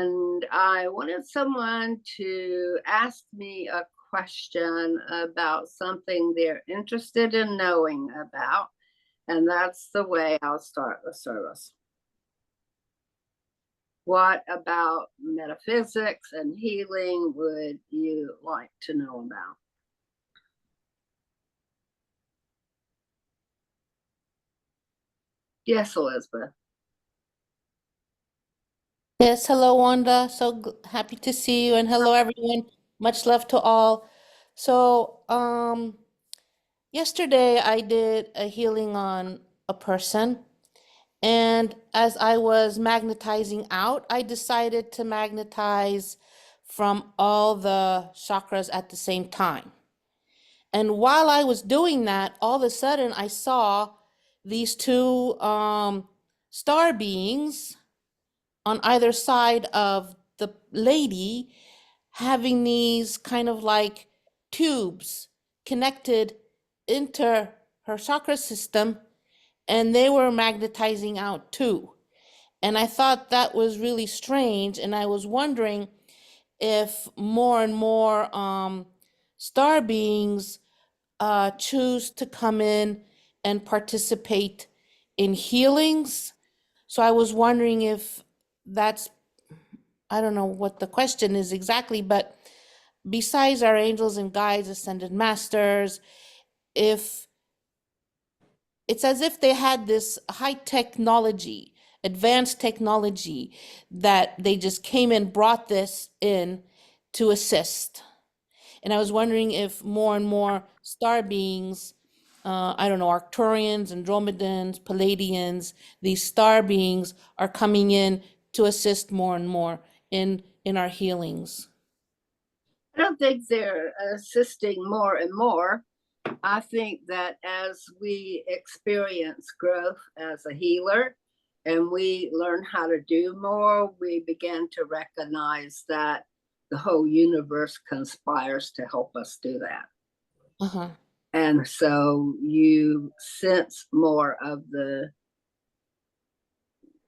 and I wanted someone to ask me a question about something they're interested in knowing about, and that's the way I'll start the service. What about metaphysics and healing would you like to know about? Yes, Elizabeth. Yes, hello, Wanda. So happy to see you, and hello, everyone. Much love to all. So, yesterday I did a healing on a person, and as I was magnetizing out, I decided to magnetize from all the chakras at the same time. And while I was doing that, all of a sudden I saw these two star beings on either side of the lady having these kind of like tubes connected into her chakra system, and they were magnetizing out too. And I thought that was really strange, and I was wondering if more and more star beings choose to come in and participate in healings. So I was wondering if that's, I don't know what the question is exactly, but besides our angels and guides, ascended masters, if it's as if they had this high technology, advanced technology, that they just came and brought this in to assist. And I was wondering if more and more star beings, I don't know, Arcturians, Andromedans, Palladians, these star beings are coming in to assist more and more in our healings. I don't think they're assisting more and more. I think that as we experience growth as a healer and we learn how to do more, we begin to recognize that the whole universe conspires to help us do that. Uh-huh. And so you sense more of the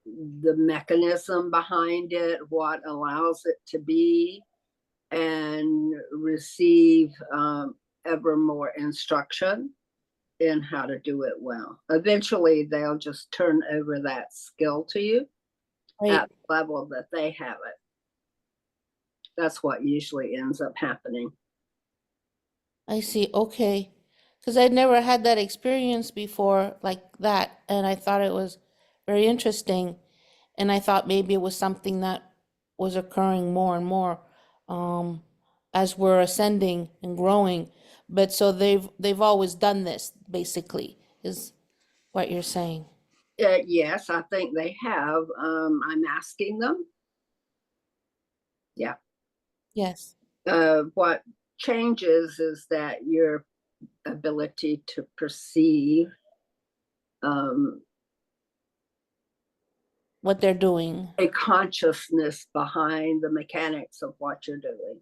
mechanism behind it, what allows it to be, and receive ever more instruction in how to do it well. Eventually, they'll just turn over that skill to you Right. at the level that they have it. That's what usually ends up happening. I see. Okay. Because I'd never had that experience before like that. And I thought it was very interesting. And I thought maybe it was something that was occurring more and more um, as we're ascending and growing. But so they've always done this, basically, is what you're saying. Yes, I think they have. I'm asking them. Yeah. Yes. What changes is that your ability to perceive What they're doing. a consciousness behind the mechanics of what you're doing.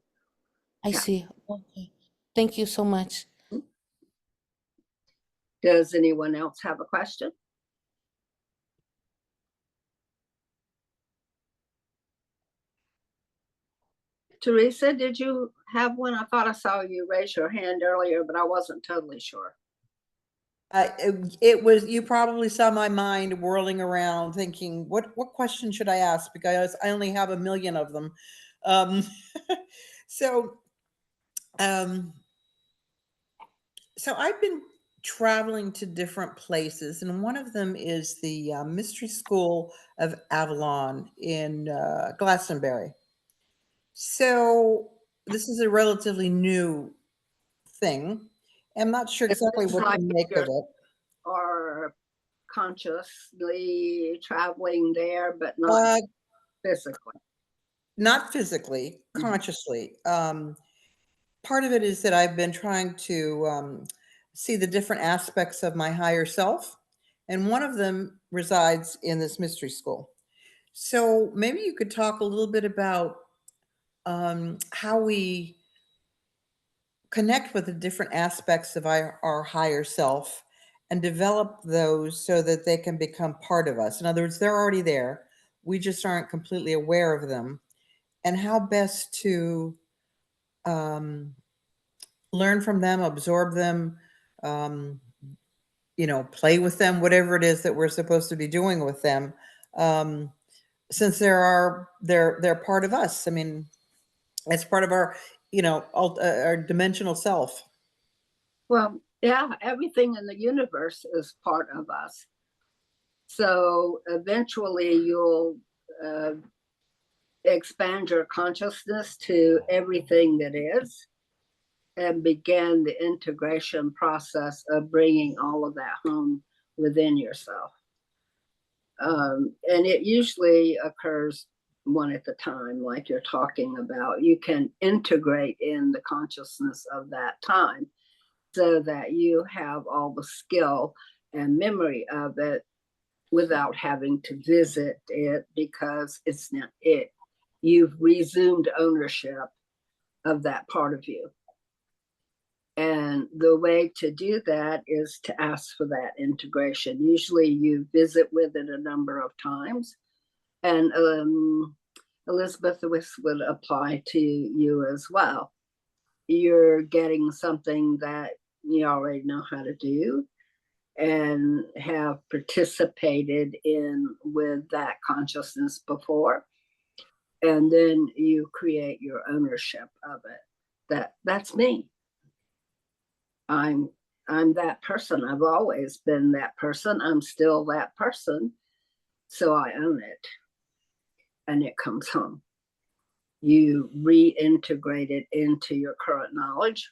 I Yeah. see. Okay. Thank you so much. Does anyone else have a question? Teresa, did you have one? I thought I saw you raise your hand earlier, but I wasn't totally sure. It was, you probably saw my mind whirling around thinking, what question should I ask? Because I only have a million of them. Um, so, um, so I've been traveling to different places, and one of them is the Mystery School of Avalon in Glastonbury. So this is a relatively new thing. I'm not sure exactly what to make of it. Or consciously traveling there, but not physically. Not physically, consciously. Part of it is that I've been trying to see the different aspects of my higher self, and one of them resides in this mystery school. So maybe you could talk a little bit about how we connect with the different aspects of our higher self and develop those so that they can become part of us. In other words, they're already there. We just aren't completely aware of them. and how best to um, learn from them, absorb them, um, play with them, whatever it is that we're supposed to be doing with them. Um, since they're part of us. I mean, it's part of our, our dimensional self. Well, yeah, everything in the universe is part of us. So eventually you'll uh, expand your consciousness to everything that is and begin the integration process of bringing all of that home within yourself. And it usually occurs one at a time, like you're talking about. You can integrate in the consciousness of that time so that you have all the skill and memory of it without having to visit it, because it's not it. You've resumed ownership of that part of you. And the way to do that is to ask for that integration. Usually you visit with it a number of times. And Elizabeth, this would apply to you as well. You're getting something that you already know how to do and have participated in with that consciousness before. And then you create your ownership of it. That's me. I'm that person. I've always been that person. I'm still that person. So I own it. And it comes home. You reintegrate it into your current knowledge.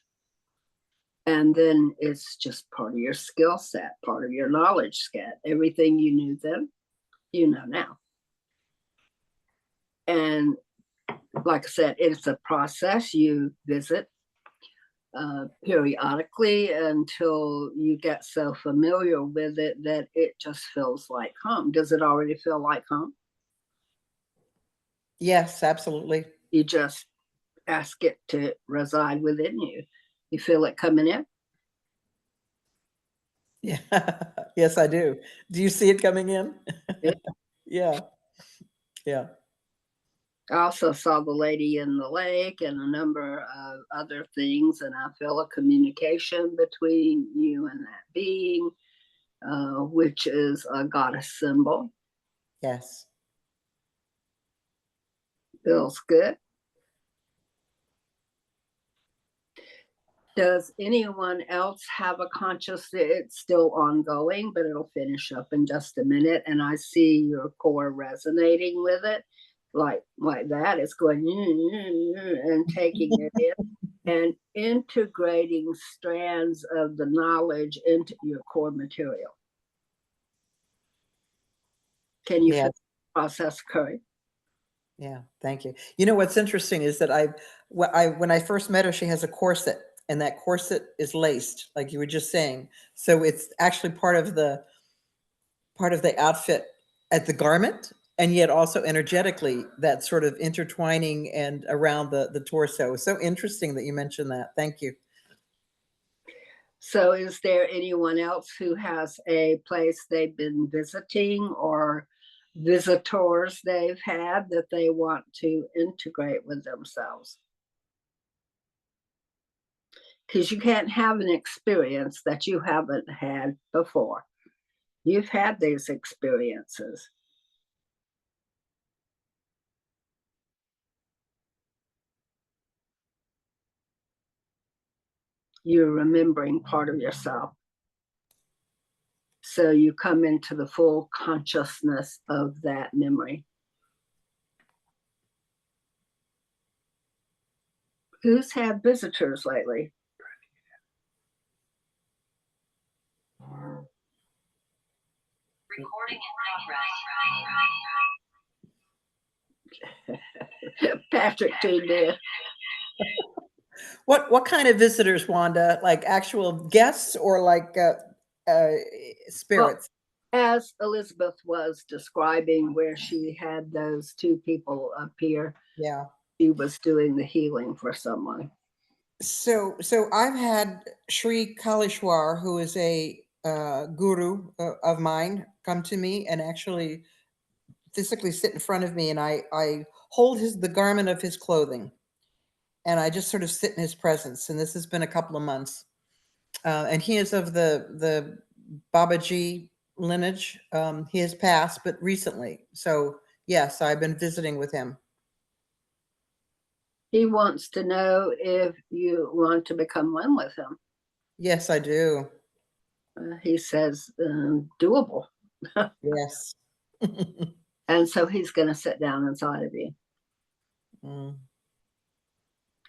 And then it's just part of your skill set, part of your knowledge set. Everything you knew then, you know now. And like I said, it's a process. You visit periodically until you get so familiar with it that it just feels like home. Does it already feel like home? Yes, absolutely. You just ask it to reside within you. You feel it coming in? Yeah. Yes, I do. Do you see it coming in? Yeah. Yeah. Yeah. I also saw the lady in the lake and a number of other things, and I feel a communication between you and that being, which is a goddess symbol. Yes. Feels good. Does anyone else have a consciousness? It's still ongoing, but it'll finish up in just a minute. And I see your core resonating with it, like that. It's going and taking it in and integrating strands of the knowledge into your core material. Can you feel Yes. the process occurring? Yeah. Thank you. You know, what's interesting is that when I first met her, she has a corset, and that corset is laced, like you were just saying. So it's actually part of the outfit at the garment, and yet also energetically that sort of intertwining and around the torso. It's so interesting that you mentioned that. Thank you. So is there anyone else who has a place they've been visiting or visitors they've had that they want to integrate with themselves? Because you can't have an experience that you haven't had before. You've had these experiences. You're remembering part of yourself. So you come into the full consciousness of that memory. Who's had visitors lately? Recording in progress. Patrick tuned in. What kind of visitors, Wanda? Like actual guests or like spirits? Well, as Elizabeth was describing where she had those two people appear, Yeah. she was doing the healing for someone. So I've had Sri Kalishwar, who is a guru of mine, come to me and actually physically sit in front of me, and I hold the garment of his clothing, and I just sort of sit in his presence. And this has been a couple of months. And he is of the Babaji lineage. He has passed, but recently. So yes, I've been visiting with him. He wants to know if you want to become one with him. Yes, I do. He says doable. Yes. And so he's going to sit down inside of you. Mm.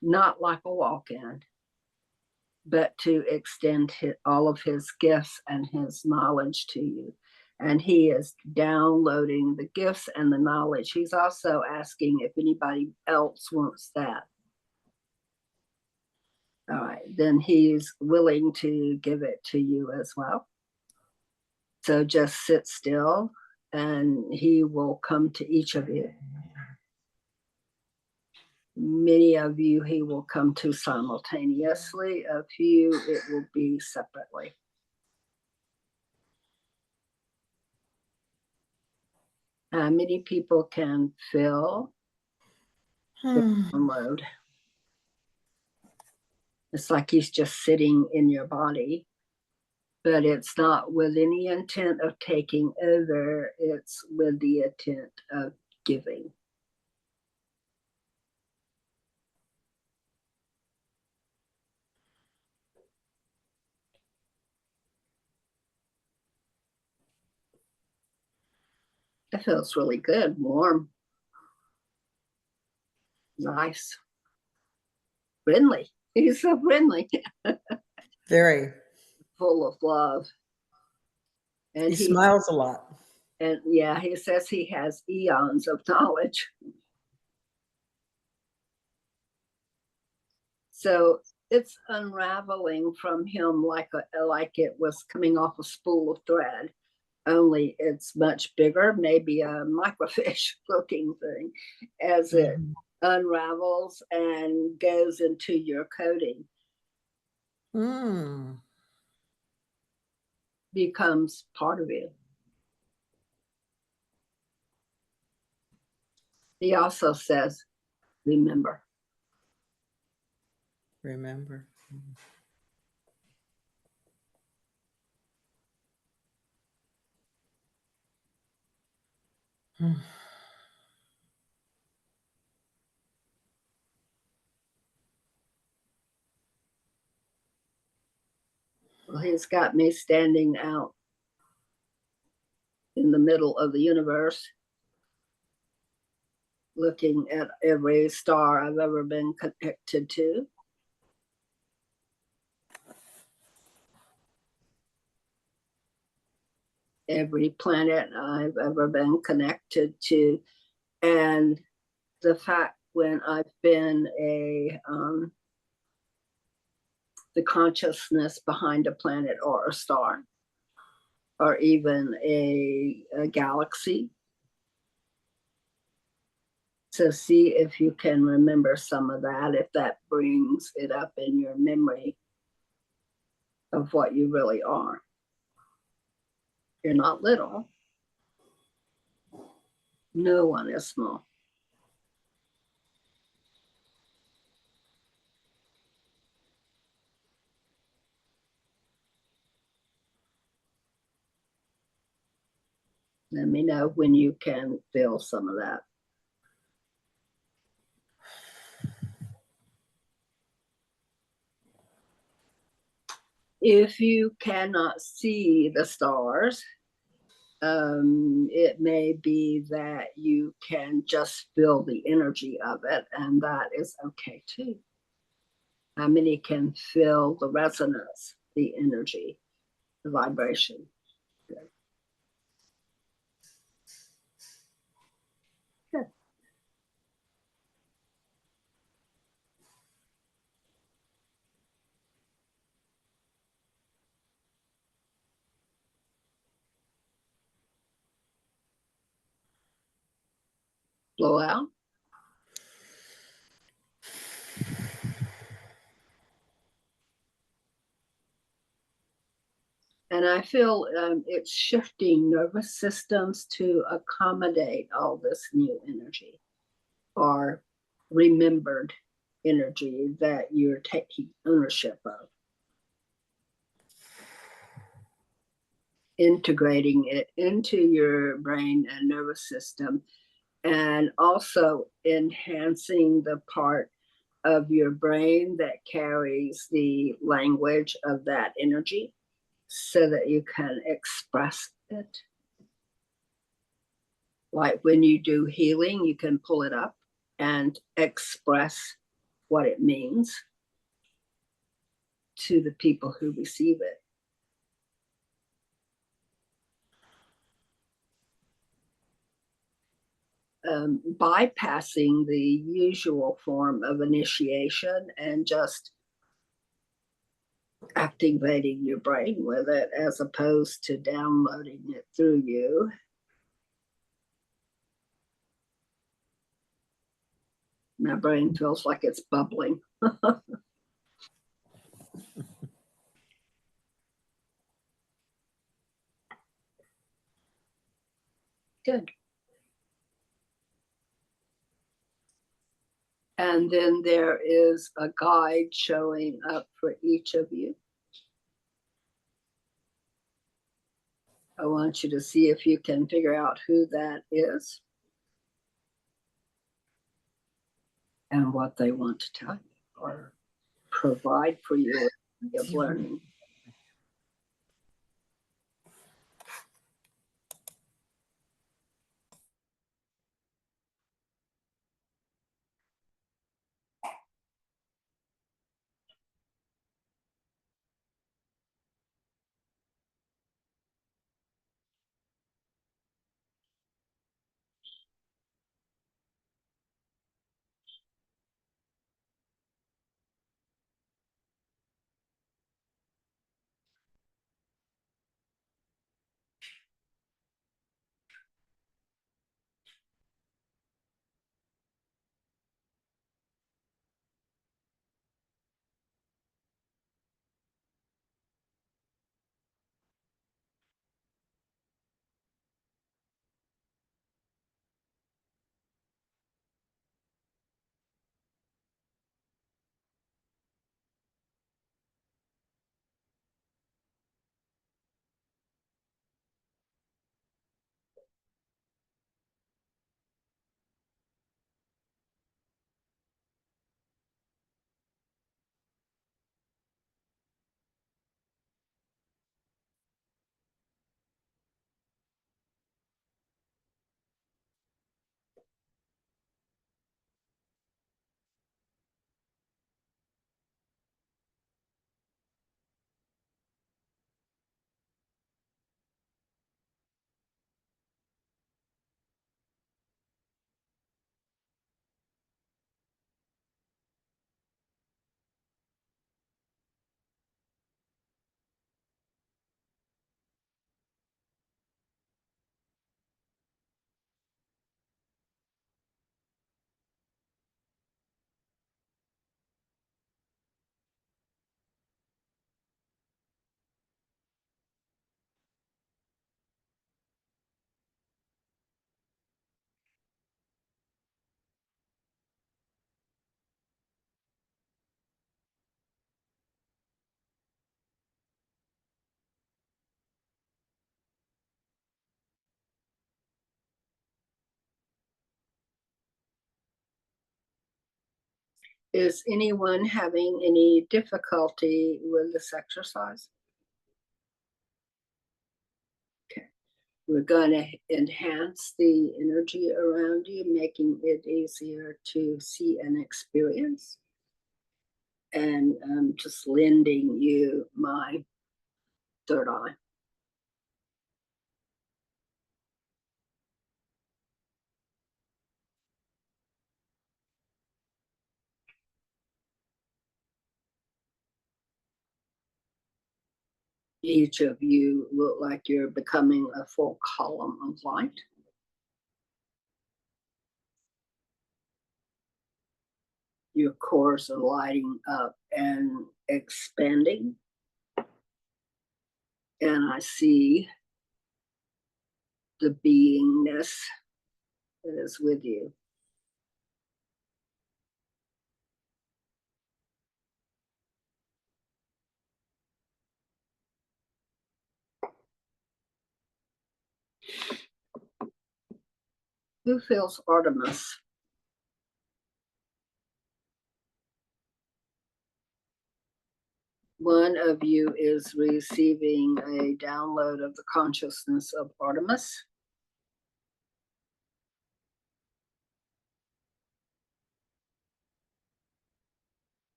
Not like a walk-in, but to extend all of his gifts and his knowledge to you. And he is downloading the gifts and the knowledge. He's also asking if anybody else wants that. All right, then he's willing to give it to you as well. So just sit still and he will come to each of you. Many of you he will come to simultaneously. A few it will be separately. Many people can feel the download. It's like he's just sitting in your body, but it's not with any intent of taking over. It's with the intent of giving. It feels really good, warm, nice, friendly. He's so friendly, Very. full of love. And He smiles a lot. And yeah, he says he has eons of knowledge. So it's unraveling from him like it was coming off a spool of thread, only it's much bigger, maybe a microfiche looking thing, as it unravels and goes into your coating. Becomes part of you. He also says, remember. Remember. Well, he's got me standing out in the middle of the universe, looking at every star I've ever been connected to. Every planet I've ever been connected to. And the fact when I've been the consciousness behind a planet or a star, or even a galaxy. So see if you can remember some of that, if that brings it up in your memory of what you really are. You're not little. No one is small. Let me know when you can feel some of that. If you cannot see the stars, it may be that you can just feel the energy of it, and that is okay too. How many can feel the resonance, the energy, the vibration? Good. Good. Blow out. And I feel it's shifting nervous systems to accommodate all this new energy or remembered energy that you're taking ownership of. Integrating it into your brain and nervous system, and also enhancing the part of your brain that carries the language of that energy so that you can express it. Like when you do healing, you can pull it up and express what it means to the people who receive it. Bypassing the usual form of initiation and just activating your brain with it as opposed to downloading it through you. My brain feels like it's bubbling. Good. And then there is a guide showing up for each of you. I want you to see if you can figure out who that is and what they want to tell you or provide for you of learning. Is anyone having any difficulty with this exercise? Okay. We're going to enhance the energy around you, making it easier to see and experience. And just lending you my third eye. Each of you look like you're becoming a full column of light. Your cores are lighting up and expanding. And I see the beingness that is with you. Who feels Artemis? One of you is receiving a download of the consciousness of Artemis.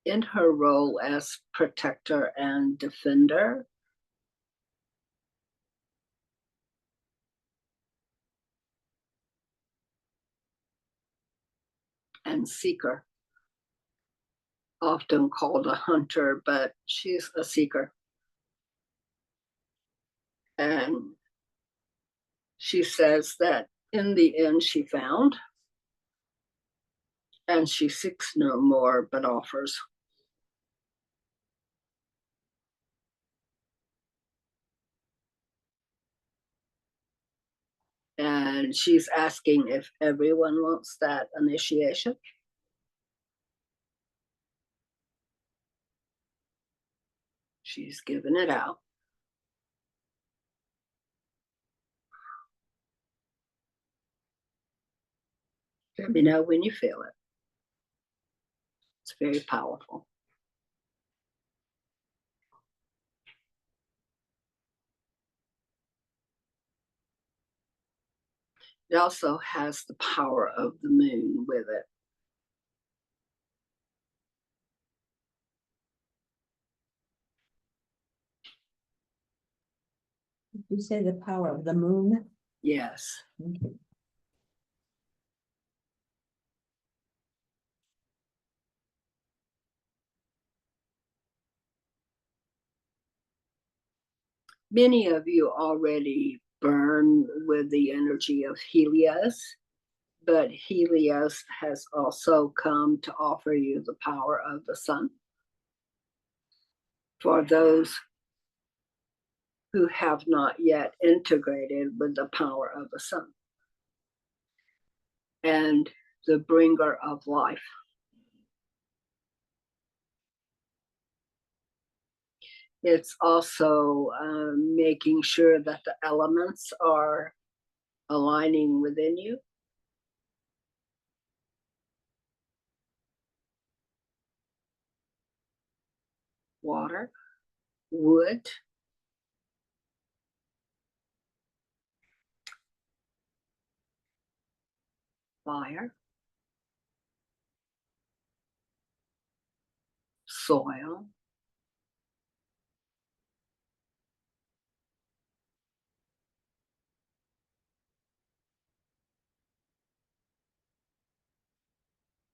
In her role as protector and defender. And seeker, often called a hunter, but she's a seeker. And she says that in the end she found, and she seeks no more but offers. And she's asking if everyone wants that initiation. She's given it out. Let me know when you feel it. It's very powerful. It also has the power of the moon with it. You say the power of the moon? Yes. Okay. Many of you already burn with the energy of Helios, but Helios has also come to offer you the power of the sun. For those who have not yet integrated with the power of the sun and the bringer of life. It's also making sure that the elements are aligning within you. Water, wood, fire, soil,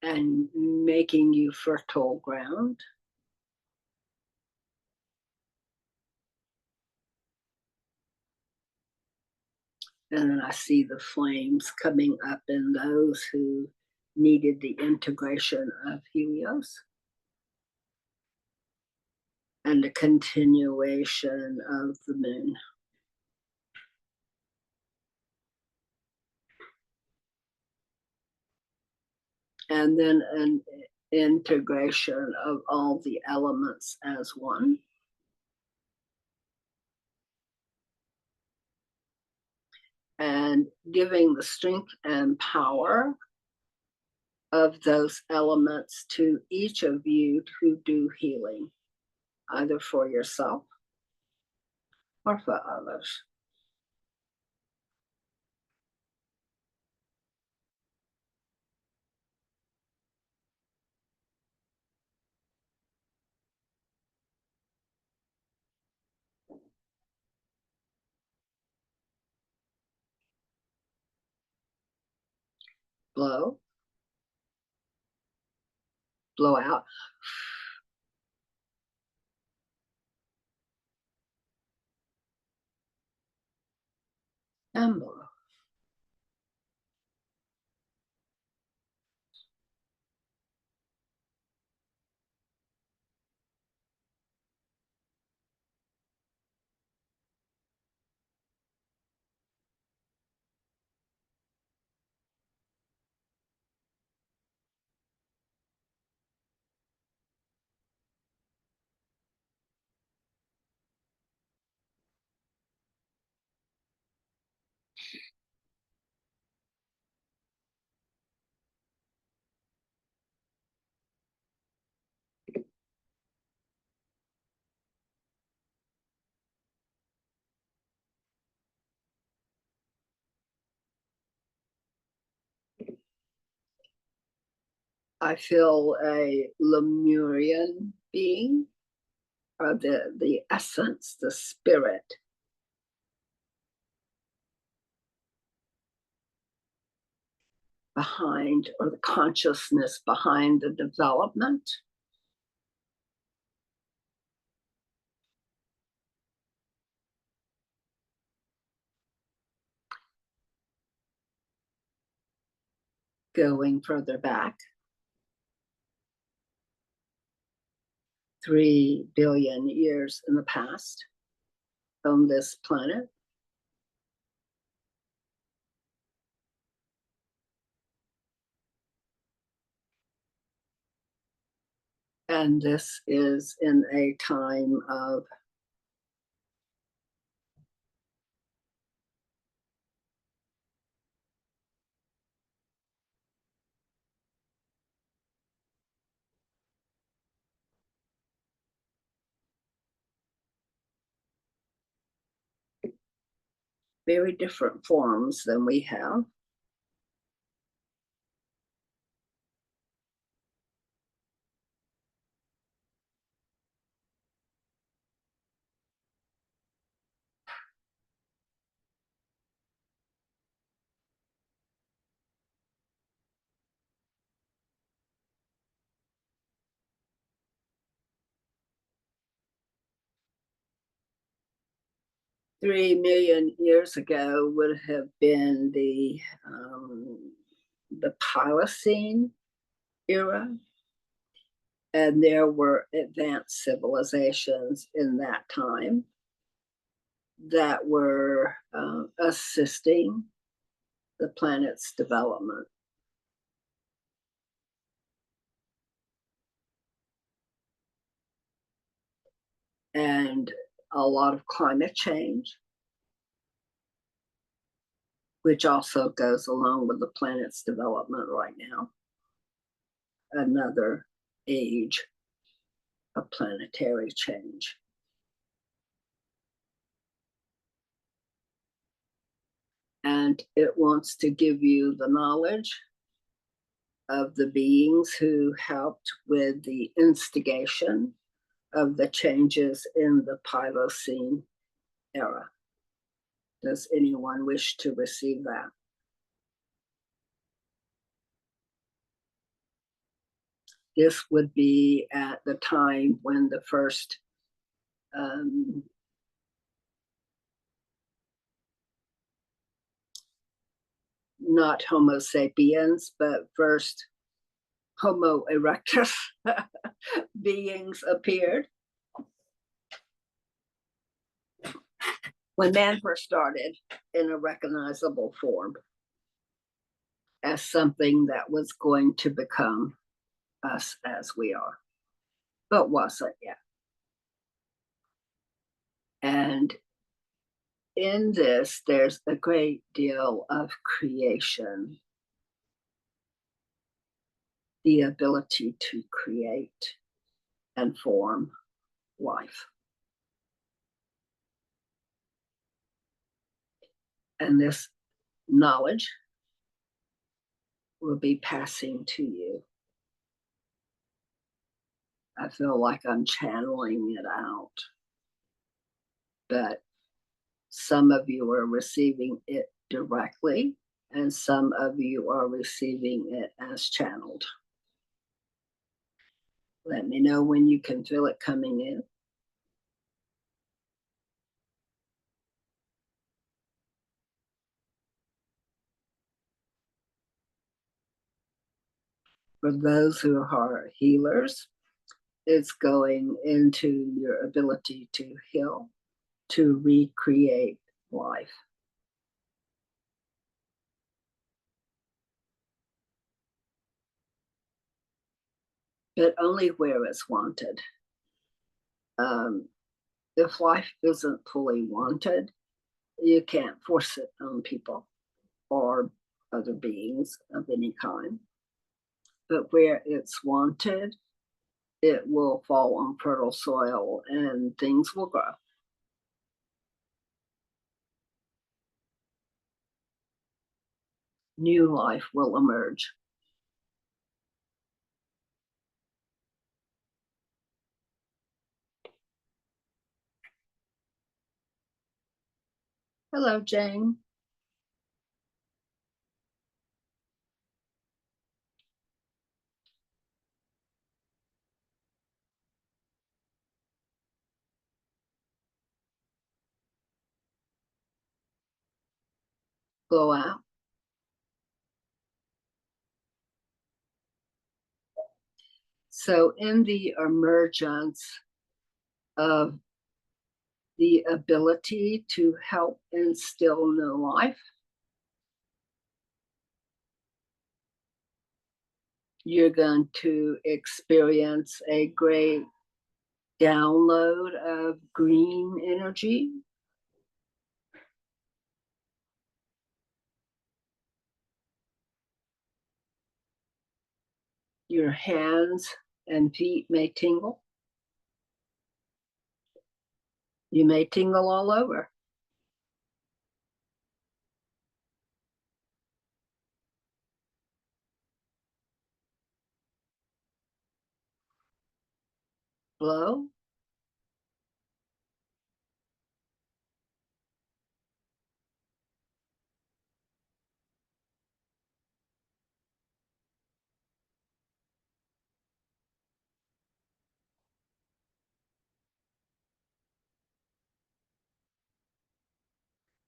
and making you fertile ground. And then I see the flames coming up in those who needed the integration of Helios and the continuation of the moon. And then an integration of all the elements as one. And giving the strength and power of those elements to each of you who do healing, either for yourself or for others. Blow, blow out. And blow. I feel a Lemurian being, or the essence, the spirit. Behind, or the consciousness behind the development. Going further back, 3 billion years in the past on this planet. And this is in a time of very different forms than we have. Three million years ago would have been the Pliocene era, and there were advanced civilizations in that time that were assisting the planet's development. And a lot of climate change, which also goes along with the planet's development right now. Another age of planetary change. And it wants to give you the knowledge of the beings who helped with the instigation of the changes in the Pliocene era. Does anyone wish to receive that? This would be at the time when the first not Homo sapiens, but first Homo erectus beings appeared. When man first started in a recognizable form as something that was going to become us as we are, but wasn't yet. And in this, there's a great deal of creation, the ability to create and form life. And this knowledge will be passing to you. I feel like I'm channeling it out, but some of you are receiving it directly, and some of you are receiving it as channeled. Let me know when you can feel it coming in. For those who are healers, it's going into your ability to heal, to recreate life. But only where it's wanted. If life isn't fully wanted, you can't force it on people or other beings of any kind. But where it's wanted, it will fall on fertile soil and things will grow. New life will emerge. Hello, Jane. Go out. So in the emergence of the ability to help instill new life, you're going to experience a great download of green energy. Your hands and feet may tingle. You may tingle all over. Blow.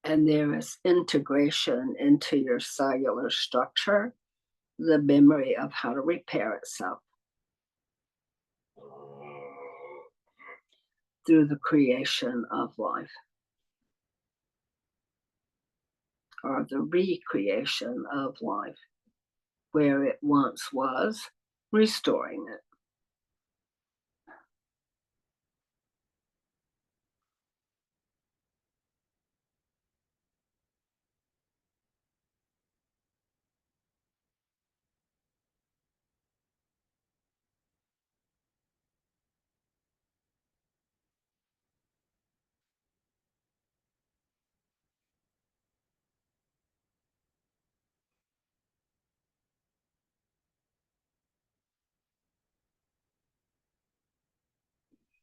And there is integration into your cellular structure, the memory of how to repair itself through the creation of life, or the recreation of life where it once was, restoring it.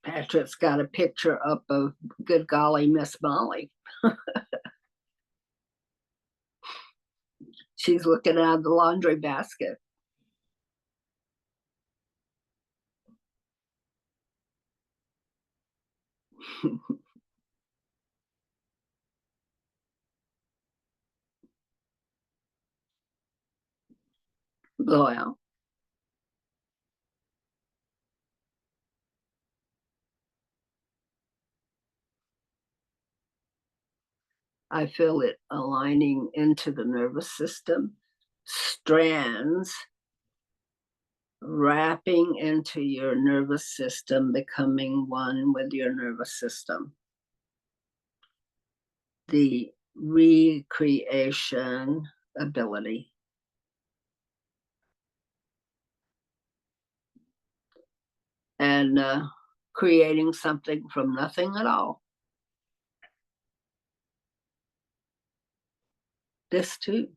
Patrick's got a picture up of good golly, Miss Molly. She's looking out of the laundry basket. Blow out. I feel it aligning into the nervous system, strands wrapping into your nervous system, becoming one with your nervous system. The recreation ability. And creating something from nothing at all. This too.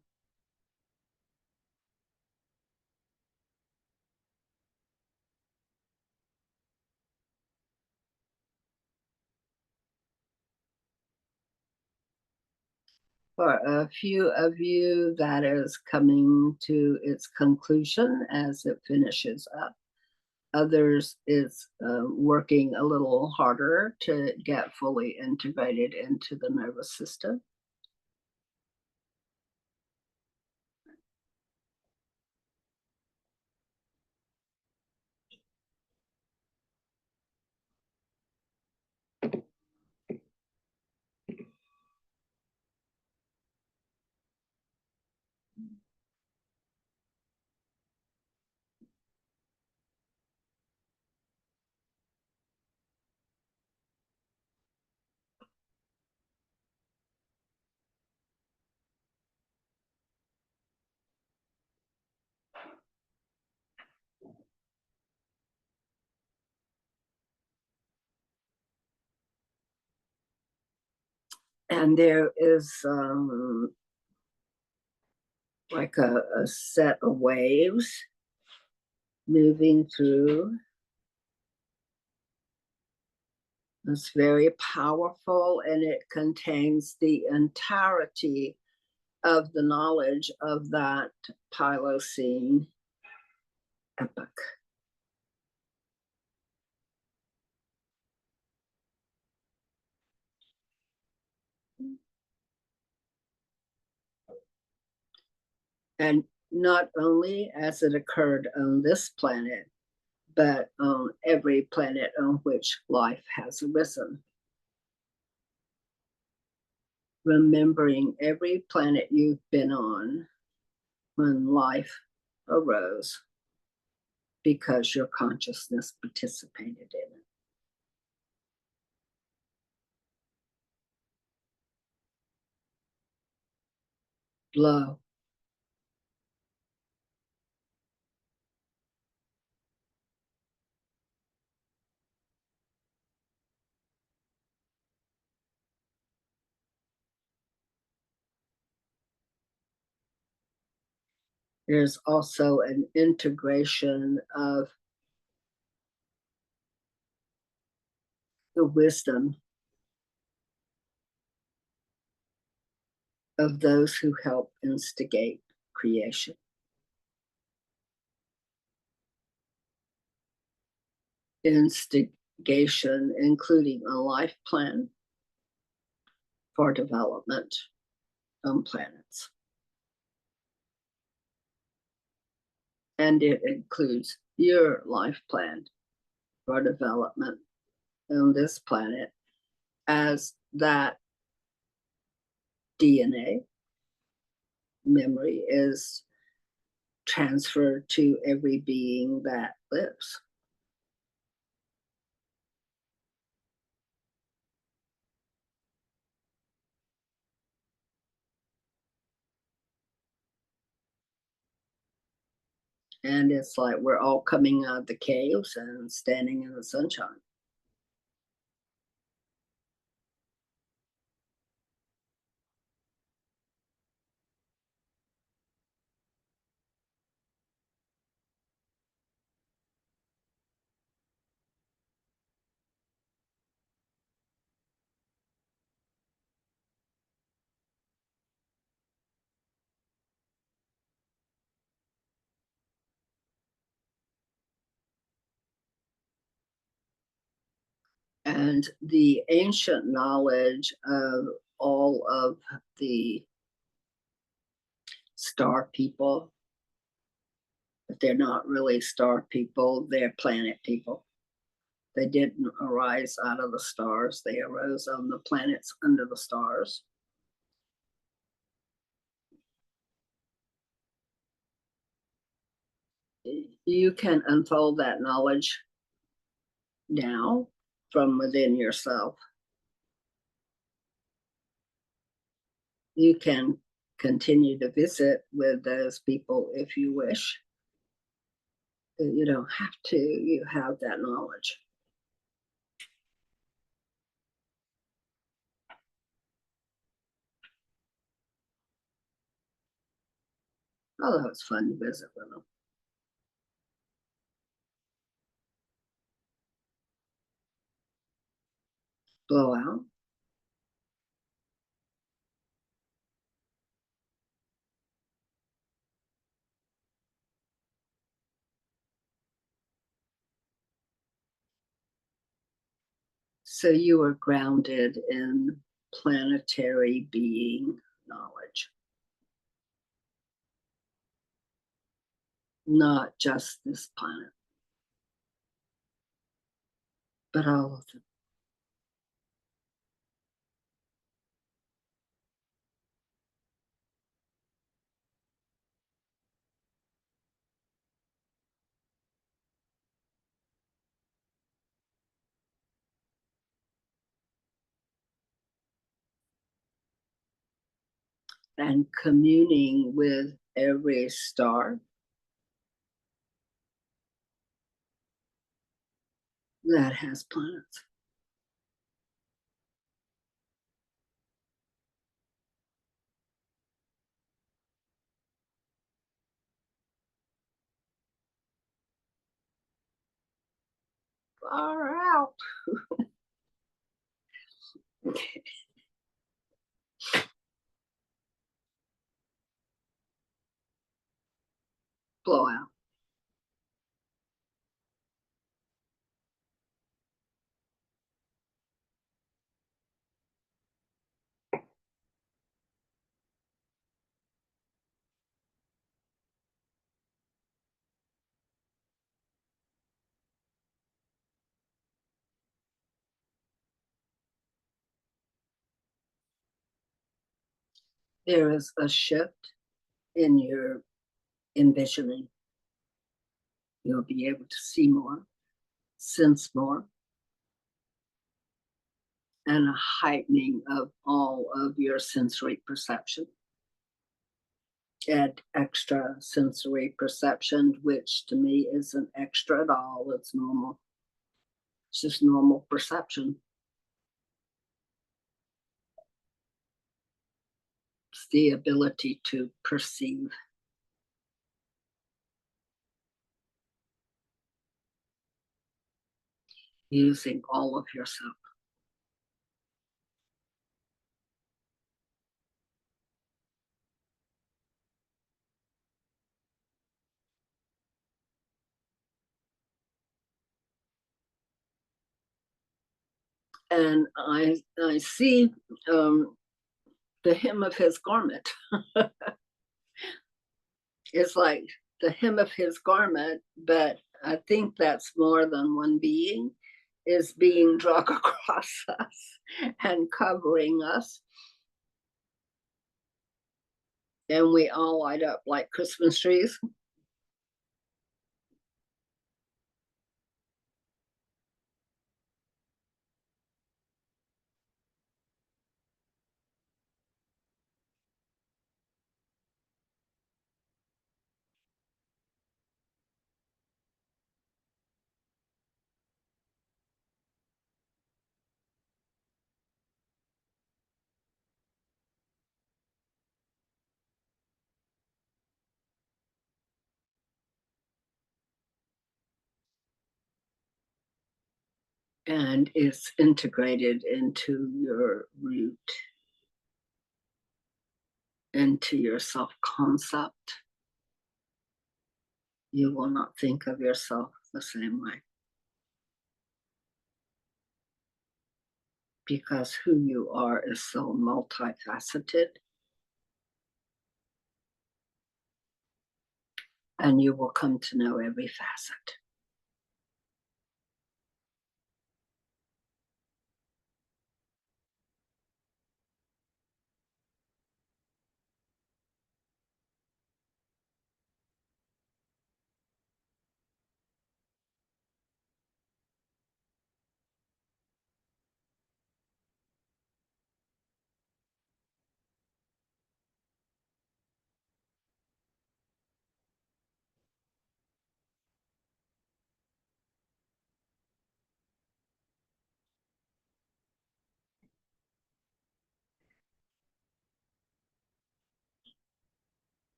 For a few of you, that is coming to its conclusion as it finishes up. Others, it's working a little harder to get fully integrated into the nervous system. And there is like a set of waves moving through It's very powerful, and it contains the entirety of the knowledge of that Paleocene epoch. And not only as it occurred on this planet, but on every planet on which life has arisen. Remembering every planet you've been on when life arose because your consciousness participated in it. Blow. There's also an integration of the wisdom of those who help instigate creation. Instigation, including a life plan for development on planets. And it includes your life plan for development on this planet as that DNA memory is transferred to every being that lives. And it's like we're all coming out of the caves and standing in the sunshine. And the ancient knowledge of all of the star people, but they're not really star people, they're planet people. They didn't arise out of the stars, they arose on the planets under the stars. You can unfold that knowledge now from within yourself. You can continue to visit with those people if you wish. You don't have to, you have that knowledge. Although it's fun to visit with them. Blow out. So you are grounded in planetary being knowledge, not just this planet, but all of them. And communing with every star that has planets. Far out. Blowout. There is a shift in your envisioning. You'll be able to see more, sense more, and a heightening of all of your sensory perception. Add extra sensory perception, which to me isn't extra at all. It's normal. It's just normal perception. It's the ability to perceive. Using all of yourself. And I see the hem of his garment. It's like the hem of his garment, but I think that's more than one being is being dragged across us and covering us. And we all light up like Christmas trees. And it's integrated into your root, into your self-concept. You will not think of yourself the same way. Because who you are is so multifaceted. And you will come to know every facet.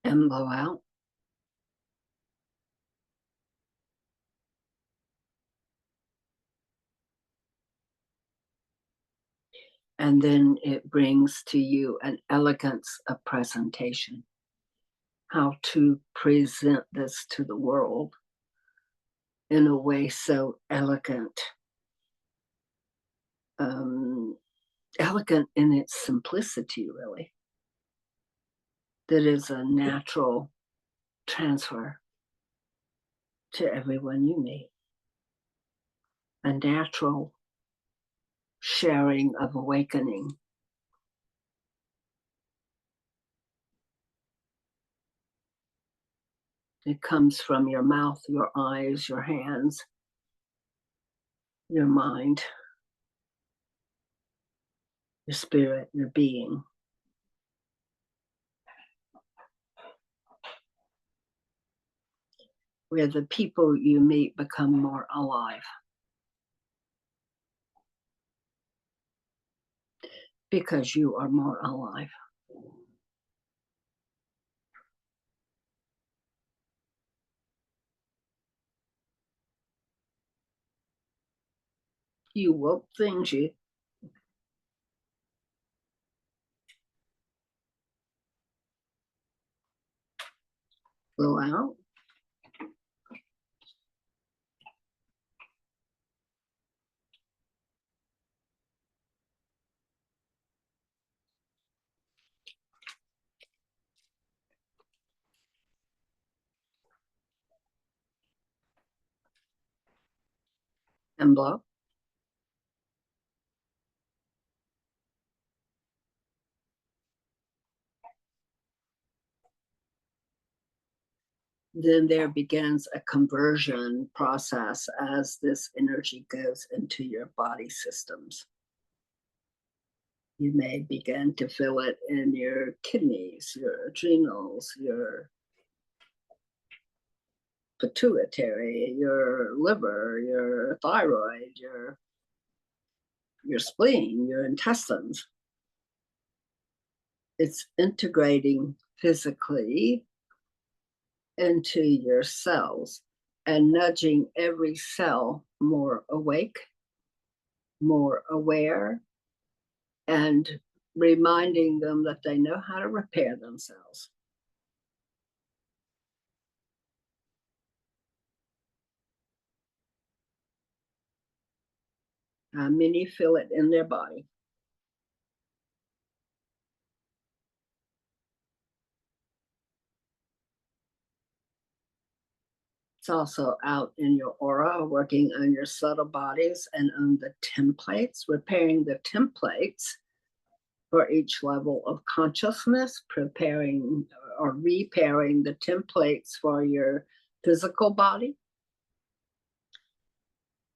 And blow out. And then it brings to you an elegance of presentation. How to present this to the world in a way so elegant. Elegant in its simplicity, really. That is a natural transfer to everyone you meet. A natural sharing of awakening. It comes from your mouth, your eyes, your hands, your mind, your spirit, your being. Where the people you meet become more alive. because you are more alive. You woke things, you. Blow out. And blow. Then there begins a conversion process as this energy goes into your body systems. You may begin to feel it in your kidneys, your adrenals, your pituitary, your liver, your thyroid, your spleen, your intestines. It's integrating physically into your cells and nudging every cell more awake, more aware, and reminding them that they know how to repair themselves. Many feel it in their body. It's also out in your aura, working on your subtle bodies and on the templates, repairing the templates for each level of consciousness, preparing or repairing the templates for your physical body,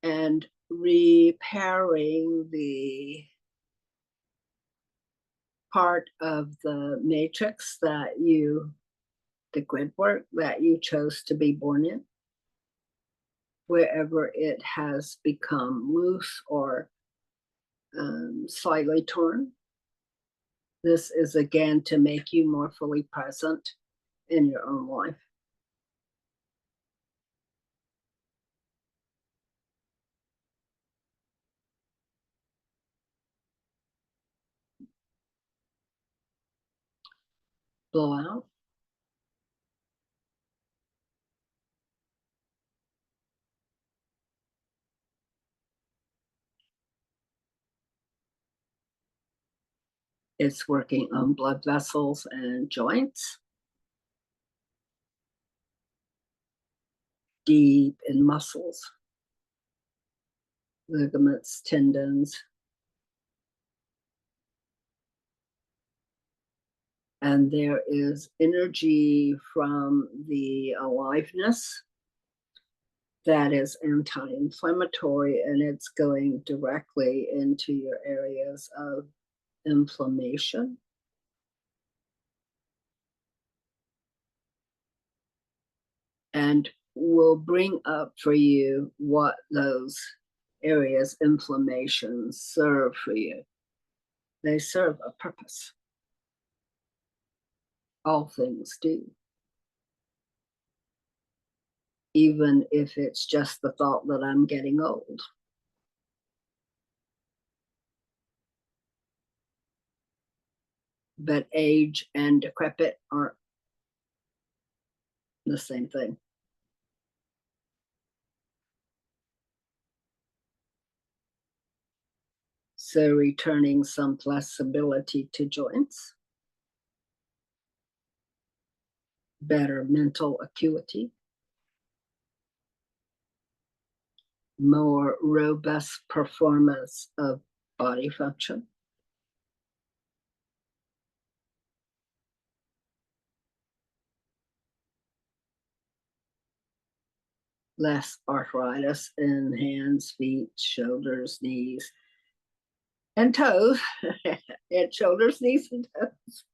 and repairing the part of the matrix that you, the grid work that you chose to be born in, wherever it has become loose or slightly torn. This is again to make you more fully present in your own life. Blow out. It's working on blood vessels and joints, deep in muscles, ligaments, tendons. And there is energy from the aliveness that is anti-inflammatory, and it's going directly into your areas of inflammation. And will bring up for you what those areas inflammation serve for you. They serve a purpose. All things do. Even if it's just the thought that I'm getting old. But age and decrepit aren't the same thing. So returning some flexibility to joints, better mental acuity, more robust performance of body function, less arthritis in hands, feet, shoulders, knees, and toes. And shoulders, knees, and toes.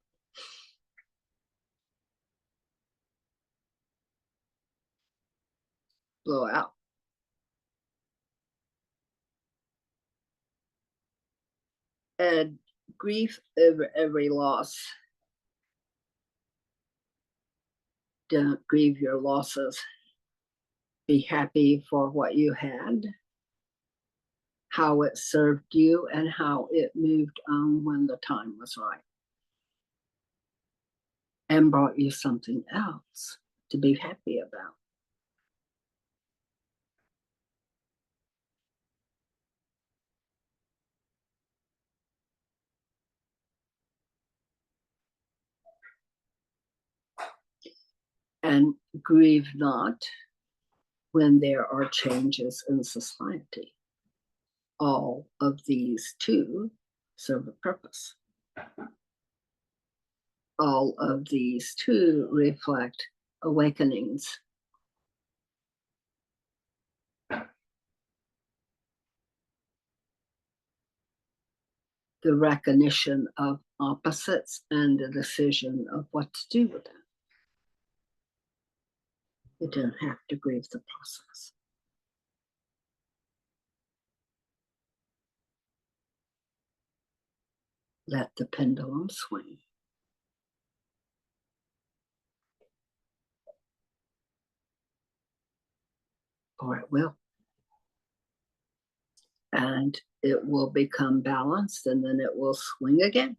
Blow out. And grief over every loss. Don't grieve your losses. Be happy for what you had, how it served you, and how it moved on when the time was right, and brought you something else to be happy about. And grieve not when there are changes in society. All of these too serve a purpose. All of these too reflect awakenings. The recognition of opposites and the decision of what to do with them. You don't have to grieve the process. Let the pendulum swing. Or it will. And it will become balanced, and then it will swing again.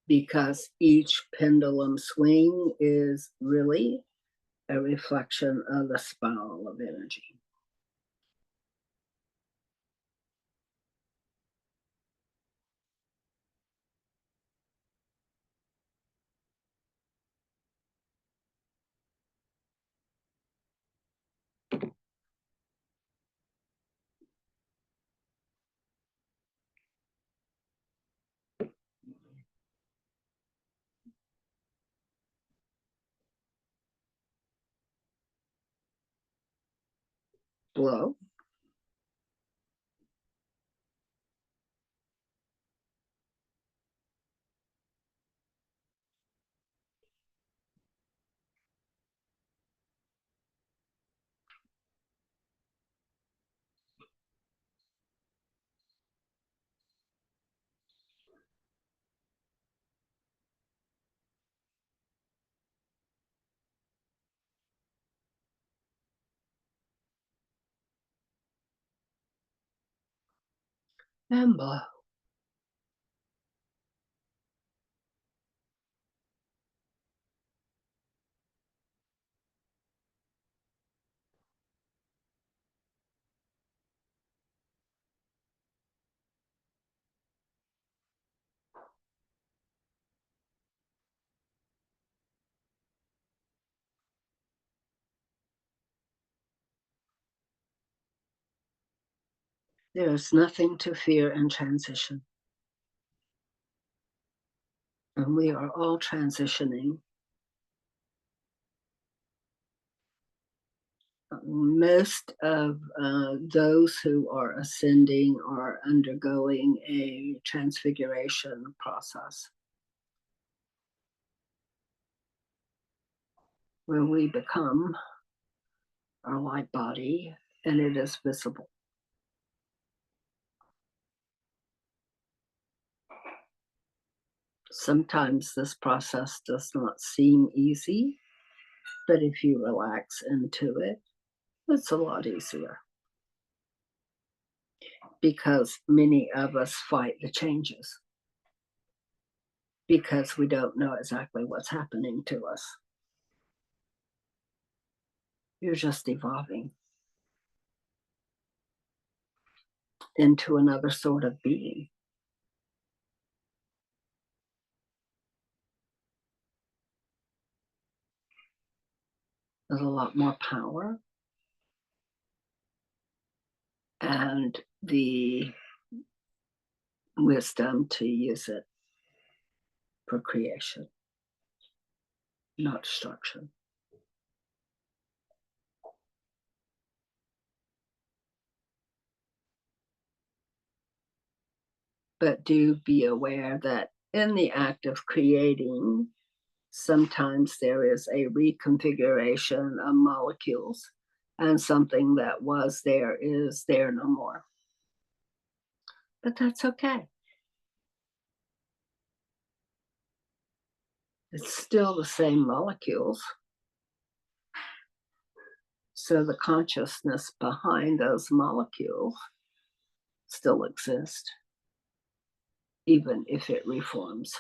Because each pendulum swing is really a reflection of the spiral of energy. Blow. And blow. There is nothing to fear in transition. And we are all transitioning. Most of those who are ascending are undergoing a transfiguration process where we become our light body, and it is visible. Sometimes this process does not seem easy, but if you relax into it, it's a lot easier. Because many of us fight the changes because we don't know exactly what's happening to us. You're just evolving into another sort of being. There's a lot more power and the wisdom to use it for creation, not destruction. But do be aware that in the act of creating Sometimes there is a reconfiguration of molecules, and something that was there is there no more. But that's okay. It's still the same molecules. So the consciousness behind those molecules still exists, even if it reforms.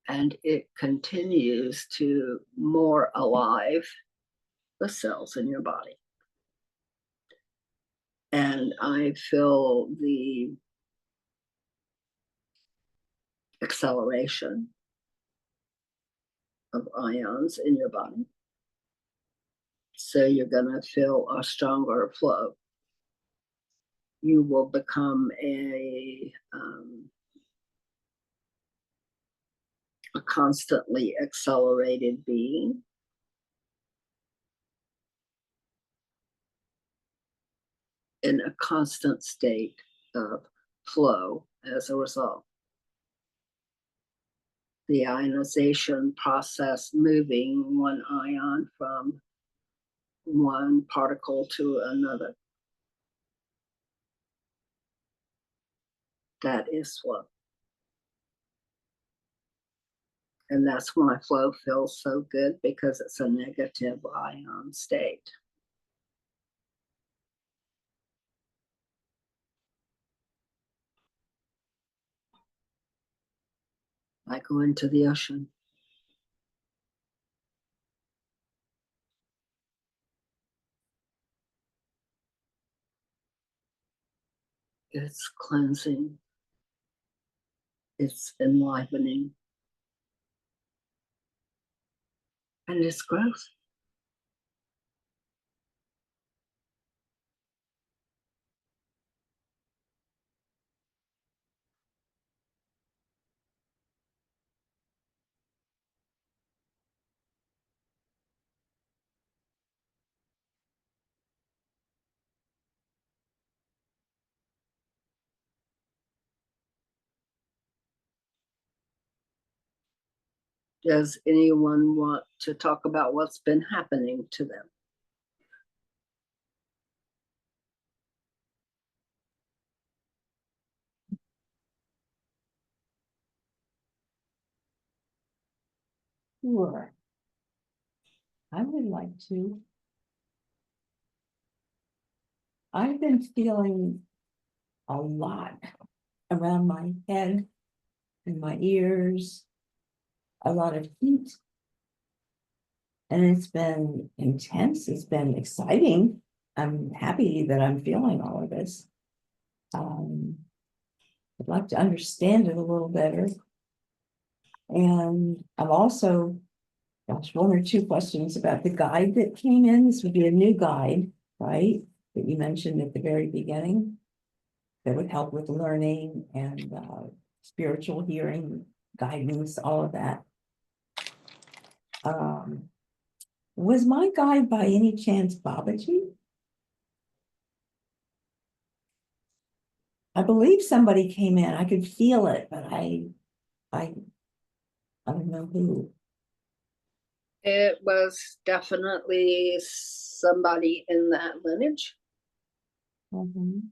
And it continues to more alive the cells in your body. And I feel the acceleration of ions in your body. So you're going to feel a stronger flow. You will become a constantly accelerated being. In a constant state of flow as a result. The ionization process, moving one ion from one particle to another. That is flow. And that's why flow feels so good, because it's a negative ion state. I go into the ocean. It's cleansing. It's enlivening. And it's growth. Does anyone want to talk about what's been happening to them? Sure. I would like to. I've been feeling a lot around my head and my ears, a lot of heat. And it's been intense. It's been exciting. I'm happy that I'm feeling all of this. I'd like to understand it a little better. And I'm also, gosh, one or two questions about the guide that came in. This would be a new guide, right? That you mentioned at the very beginning. That would help with learning and spiritual hearing, guidance, all of that. Was my guide by any chance Babaji? I believe somebody came in. I could feel it, but I don't know who. It was definitely somebody in that lineage. Mhm.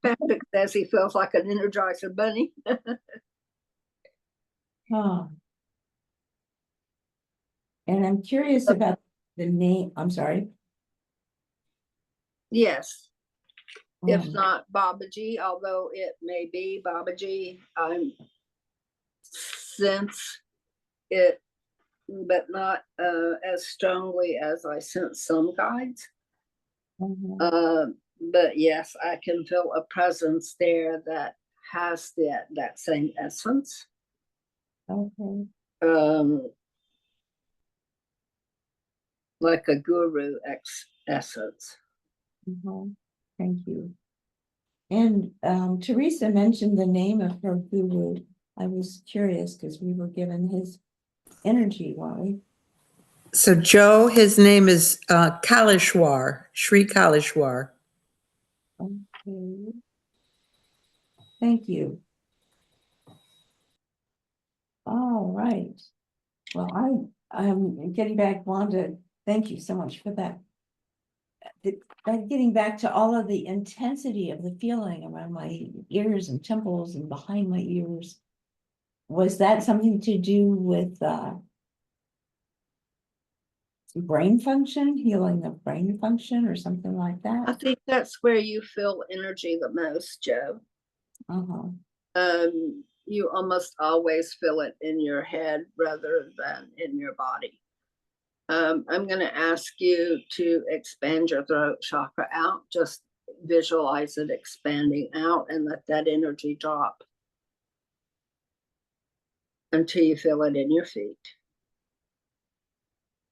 Patrick says he feels like an Energizer bunny. Huh. And I'm curious about the name. I'm sorry. Yes, if Um, not Babaji, although it may be Babaji, I'm sense it, but not as strongly as I sense some guides. mhm. But yes, I can feel a presence there that has that same essence. Okay. Like a guru essence. Mhm. Thank you. And Teresa mentioned the name of her guru. I was curious because we were given his energy, weren't we? So Joe, his name is Kalishwar, Shri Kalishwar. Okay. Thank you. All right. Well, I'm getting back, Wanda, thank you so much for that. Getting back to all of the intensity of the feeling around my ears and temples and behind my ears. Was that something to do with brain function, healing of brain function or something like I that? think that's where you feel energy the most, Joe. Uh-huh. You almost always feel it in your head rather than in your body. I'm going to ask you to expand your throat chakra out. Just visualize it expanding out and let that energy drop until you feel it in your feet.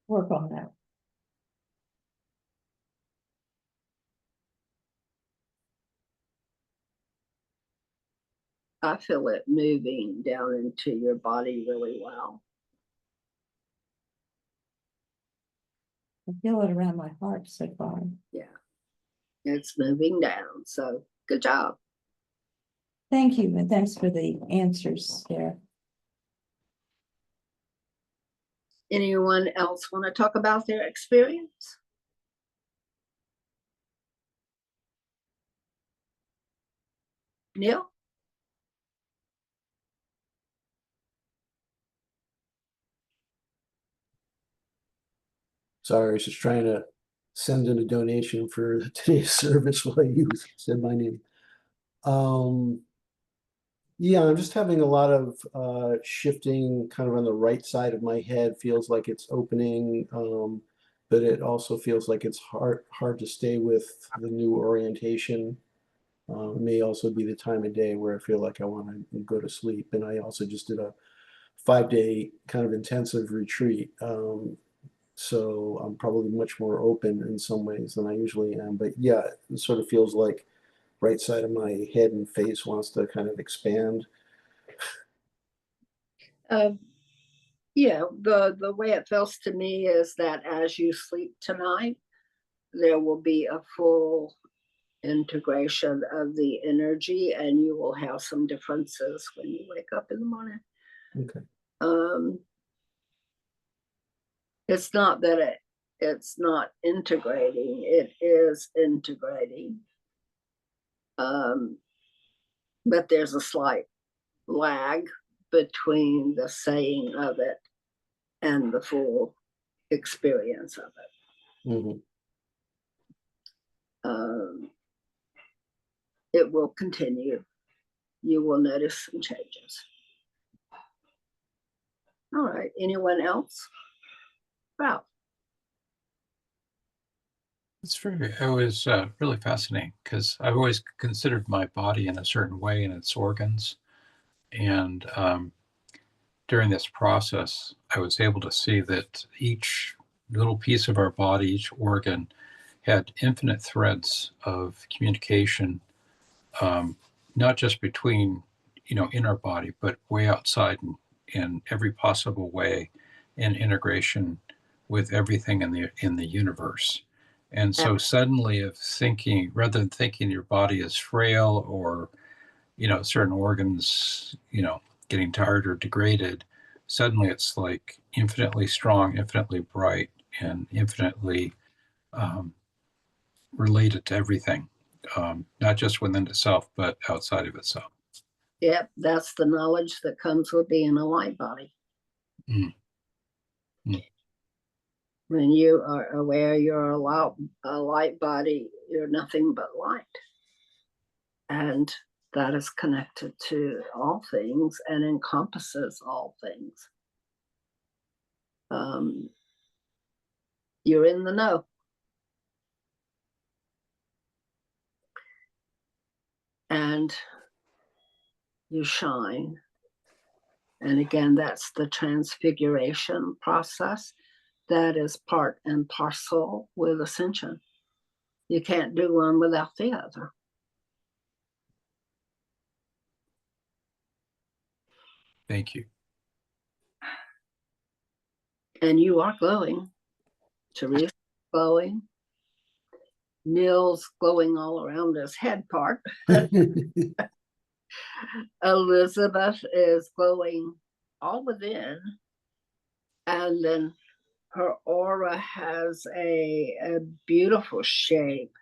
Work on that. I feel it moving down into your body really well. I feel it around my heart so far. Yeah, it's moving down. So good job. Thank you, and thanks for the answers there. Anyone else want to talk about their experience? Neil? Sorry, I was just trying to send in a donation for today's service while you said my name. Yeah, I'm just having a lot of shifting kind of on the right side of my head. Feels like it's opening, but it also feels like it's hard to stay with the new orientation. It may also be the time of day where I feel like I want to go to sleep. And I also just did a 5-day kind of intensive retreat. So I'm probably much more open in some ways than I usually am. But yeah, it sort of feels like right side of my head and face wants to kind of expand. Yeah, the way it feels to me is that as you sleep tonight, there will be a full integration of the energy and you will have some differences when you wake up in the morning. Okay. It's not that it's not integrating, it is integrating. But there's a slight lag between the saying of it and the full experience of it. Mm-hmm. It will continue. You will notice some changes. All right, anyone else? Ralph. It was really fascinating because I've always considered my body in a certain way and its organs. And during this process, I was able to see that each little piece of our body, each organ, had infinite threads of communication, not just between, in our body, but way outside in every possible way, and integration with everything in the universe. And so suddenly of thinking, rather than thinking your body is frail or, certain organs, getting tired or degraded, suddenly it's like infinitely strong, infinitely bright, and infinitely related to everything, not just within itself, but outside of itself. Yep, that's the knowledge that comes with being a light body. Mm. Mm. When you are aware you're a light body, you're nothing but light. And that is connected to all things and encompasses all things. You're in the know. And you shine. And again, that's the transfiguration process that is part and parcel with ascension. You can't do one without the other. Thank you. And you are glowing. Teresa glowing. Neil's glowing all around his head part. Elizabeth is glowing all within. And then her aura has a beautiful shape.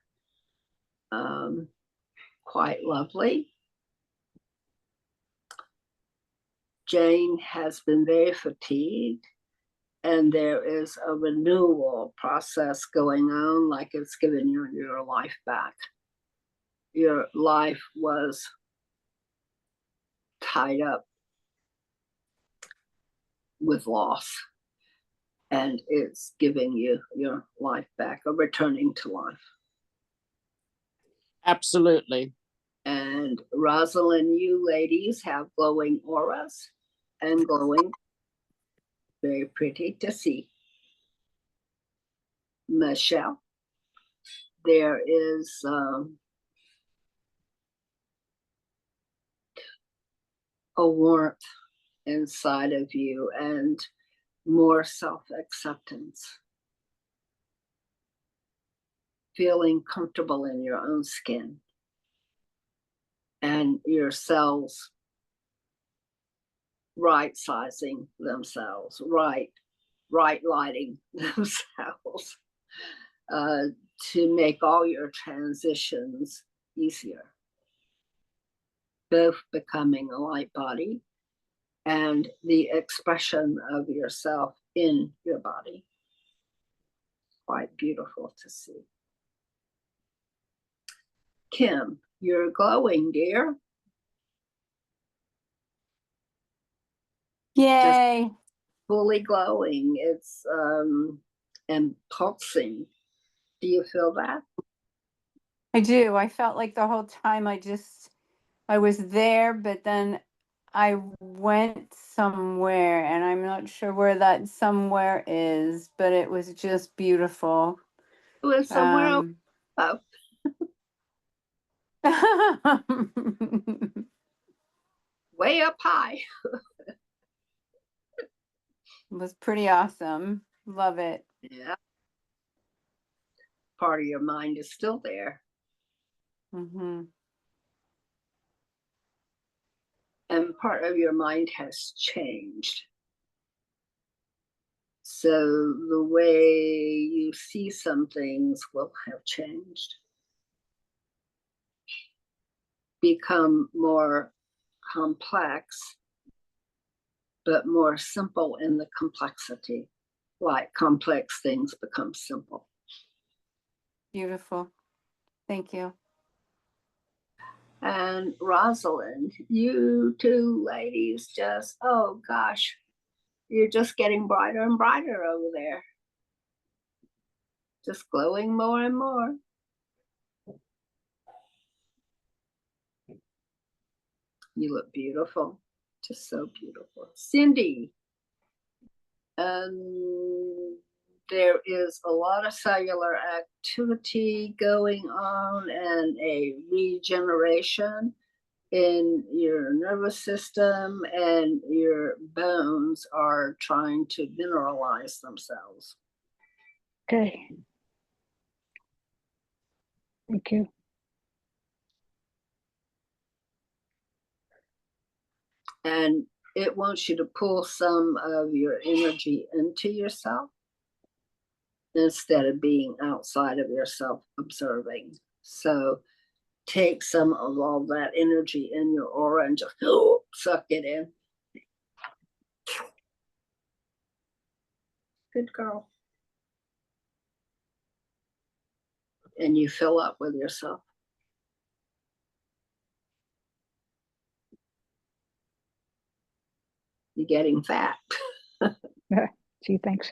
Quite lovely. Jane has been very fatigued, and there is a renewal process going on, like it's giving you your life back. Your life was tied up with loss, and it's giving you your life back, or returning to life. Absolutely. And Rosalind, you ladies have glowing auras and glowing, very pretty to see. Michelle, there is a warmth inside of you and more self-acceptance. Feeling comfortable in your own skin and your cells right sizing themselves, right lighting themselves to make all your transitions easier. Both becoming a light body and the expression of yourself in your body. Quite beautiful to see. Kim, you're glowing, dear. Yay. Fully glowing. It's and pulsing. Do you feel that? I do. I felt like the whole time I was there, but then I went somewhere and I'm not sure where that somewhere is, but it was just beautiful. It was somewhere up. Way up high. It was pretty awesome. Love it. Yeah. Part of your mind is still there. Mm-hmm. And part of your mind has changed. So the way you see some things will have changed. Become more complex, but more simple in the complexity. Like complex things become simple. Beautiful. Thank you. And Rosalind, you two ladies just, oh gosh, you're just getting brighter and brighter over there. Just glowing more and more. You look beautiful, just so beautiful. Cindy, there is a lot of cellular activity going on and a regeneration in your nervous system, and your bones are trying to mineralize themselves. Okay. Thank you. And it wants you to pull some of your energy into yourself instead of being outside of yourself observing. So take some of all that energy in your aura and just suck it in. Good girl. And you fill up with yourself. You're getting fat. Gee, thanks.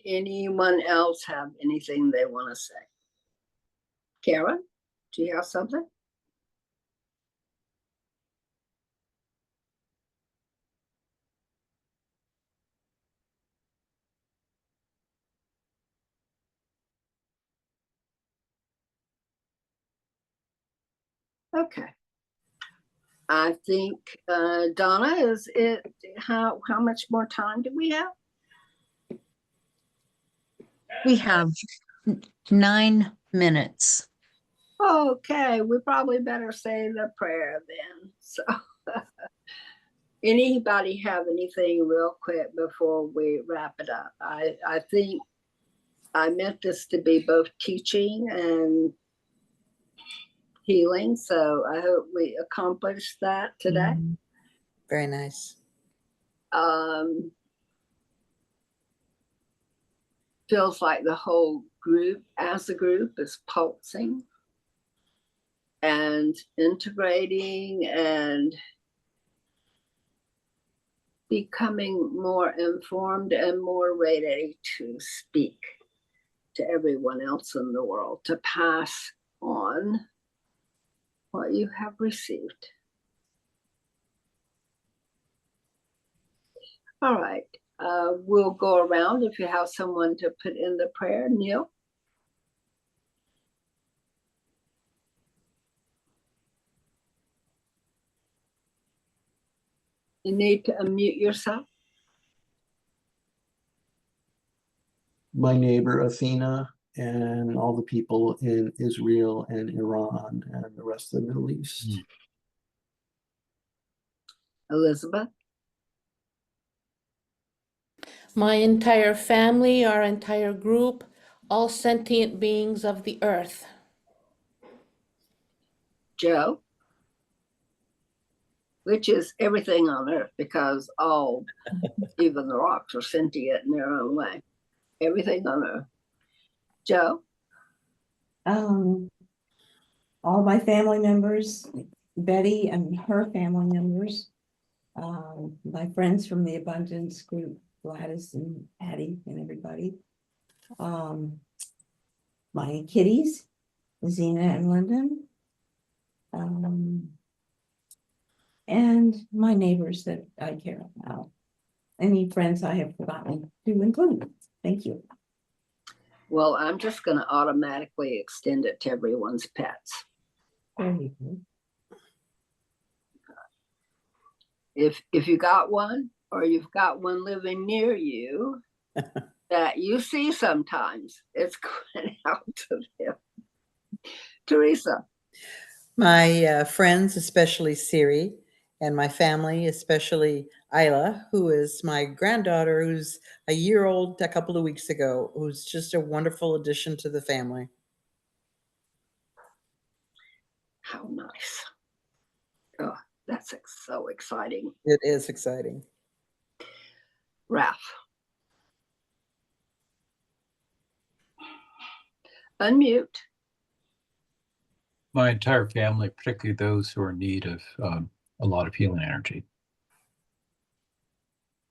Anyone else have anything they want to say? Karen, do you have something? Okay. I think, Donna, how much more time do we have? We have 9 minutes. Okay, we probably better say the prayer then. So, anybody have anything real quick before we wrap it up? I think I meant this to be both teaching and healing, so I hope we accomplished that today. Very nice. Feels like the whole group as a group is pulsing and integrating and becoming more informed and more ready to speak to everyone else in the world, to pass on what you have received. All right, we'll go around if you have someone to put in the prayer. Neil? You need to unmute yourself. My neighbor Athena and all the people in Israel and Iran and the rest of the Middle East. Elizabeth? My entire family, our entire group, all sentient beings of the earth. Joe? Which is everything on earth, because all, even the rocks, are sentient in their own way. Everything on earth. Joe? All my family members, Betty and her family members, my friends from the Abundance Group, Gladys and Patty and everybody. My kitties, Zena and Lyndon. And my neighbors that I care about. Any friends I have forgotten to include. Thank you. Well, I'm just going to automatically extend it to everyone's pets. There you go. If you got one, or you've got one living near you that you see sometimes, it's going out to them. Teresa? My friends, especially Siri, and my family, especially Isla, who is my granddaughter, who's a year old a couple of weeks ago, who's just a wonderful addition to the family. How nice. Oh, that's so exciting. It is exciting. Ralph? Unmute. My entire family, particularly those who are in need of a lot of healing energy.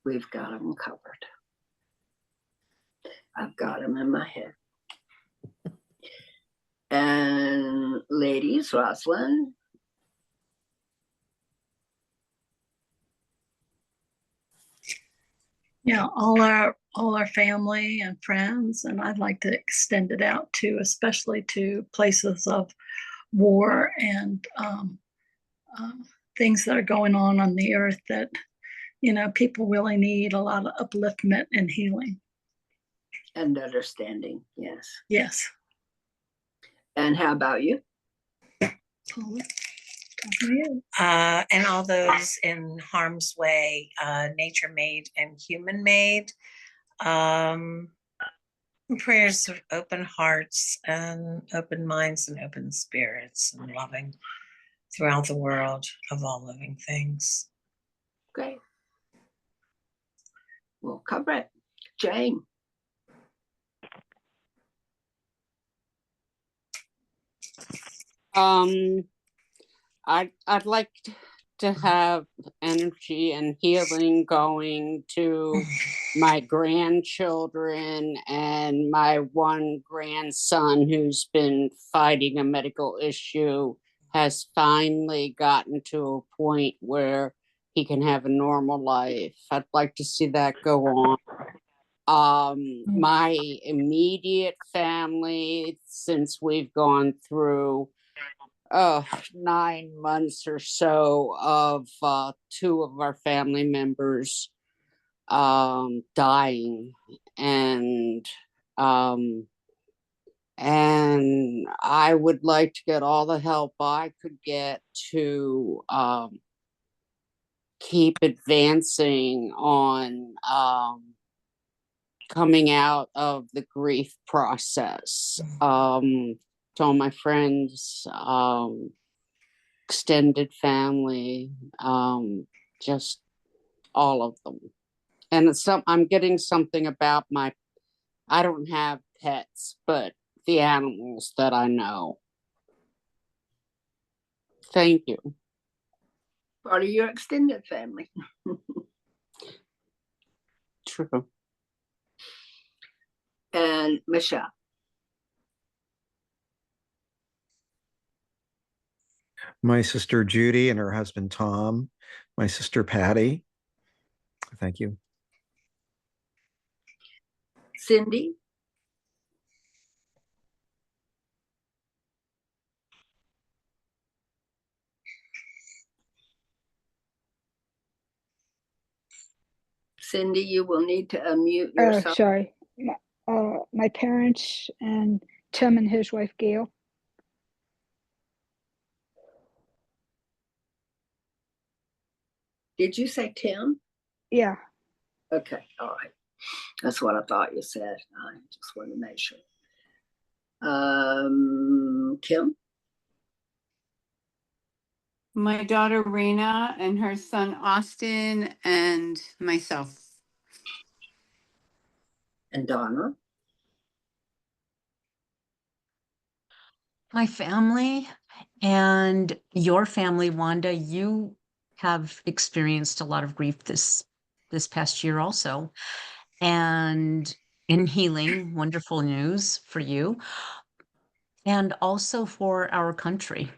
We've got them covered. I've got them in my head. And ladies, Rosalind? Yeah, all our family and friends, and I'd like to extend it out to, especially to places of war and things that are going on the earth that, people really need a lot of upliftment and healing. And understanding, yes. Yes. And how about you? Paula, talk to you. And all those in harm's way, nature made and human made. Prayers of open hearts and open minds and open spirits and loving throughout the world of all living things. Great. We'll cover it. Jane? I'd like to have energy and healing going to my grandchildren and my one grandson who's been fighting a medical issue has finally gotten to a point where he can have a normal life. I'd like to see that go on. My immediate family, since we've gone through 9 months or so of two of our family members dying, and I would like to get all the help I could get to keep advancing on coming out of the grief process. To all my friends, extended family, just all of them. And I'm getting something about I don't have pets, but the animals that I know. Thank you. Part of your extended family. True. And Michelle. My sister Judy and her husband Tom, my sister Patty. Thank you. Cindy. Cindy, you will need to unmute Oh, yourself. sorry. My parents and Tim and his wife Gail. Did you say Tim? Yeah. Okay, all right. That's what I thought you said. I just want to make sure. Kim? My daughter Raina and her son Austin and myself. And Donna? My family and your family, Wanda, you have experienced a lot of grief this past year also. And in healing, wonderful news for you. And also for our country.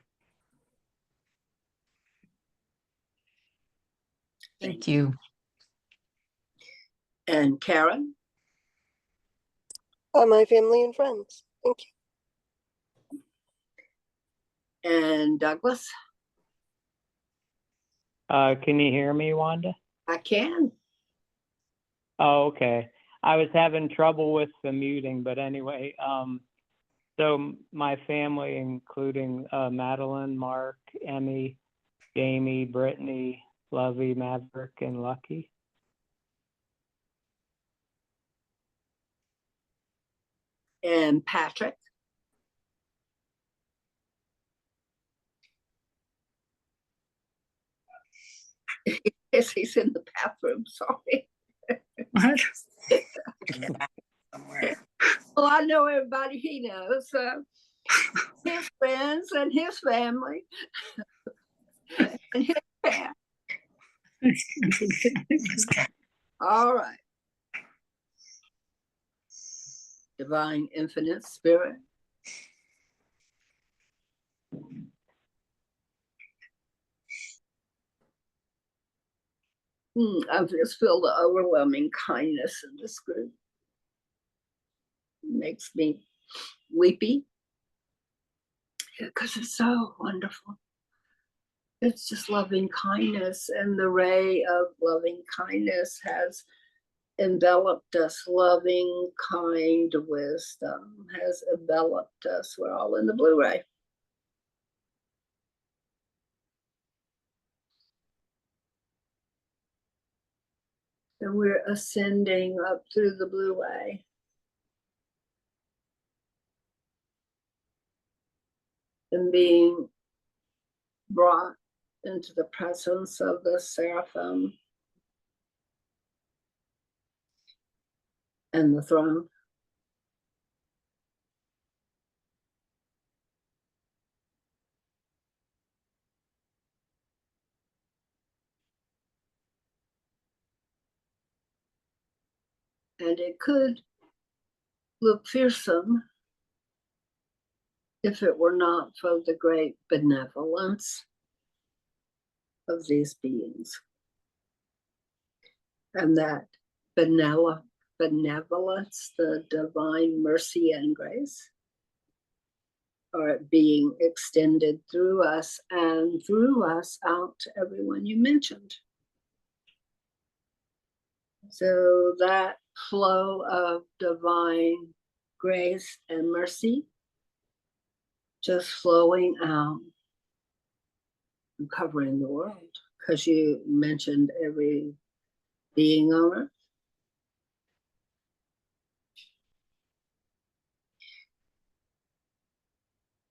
Thank you. And Karen? My family and friends. Thank you. And Douglas? Can you hear me, Wanda? I can. Oh, okay. I was having trouble with the muting, but anyway, so my family, including Madeline, Mark, Emmy, Jamie, Brittany, Lovey, Maverick, and Lucky. And Patrick? Yes, he's in the bathroom, sorry. Well, I know everybody he knows. His friends and his family. And his cat. All right. Divine Infinite Spirit. I just feel the overwhelming kindness in this group. It makes me weepy because it's so wonderful. It's just loving kindness, and the ray of loving kindness has enveloped us. Loving, kind wisdom has enveloped us. We're all in the Blu-ray. And we're ascending up through the Blu-ray. And being brought into the presence of the seraphim and the throne. And it could look fearsome if it were not for the great benevolence of these beings. And that benevolence, the divine mercy and grace, are being extended through us and through us out to everyone you mentioned. So that flow of divine grace and mercy just flowing out and covering the world, because you mentioned every being on earth.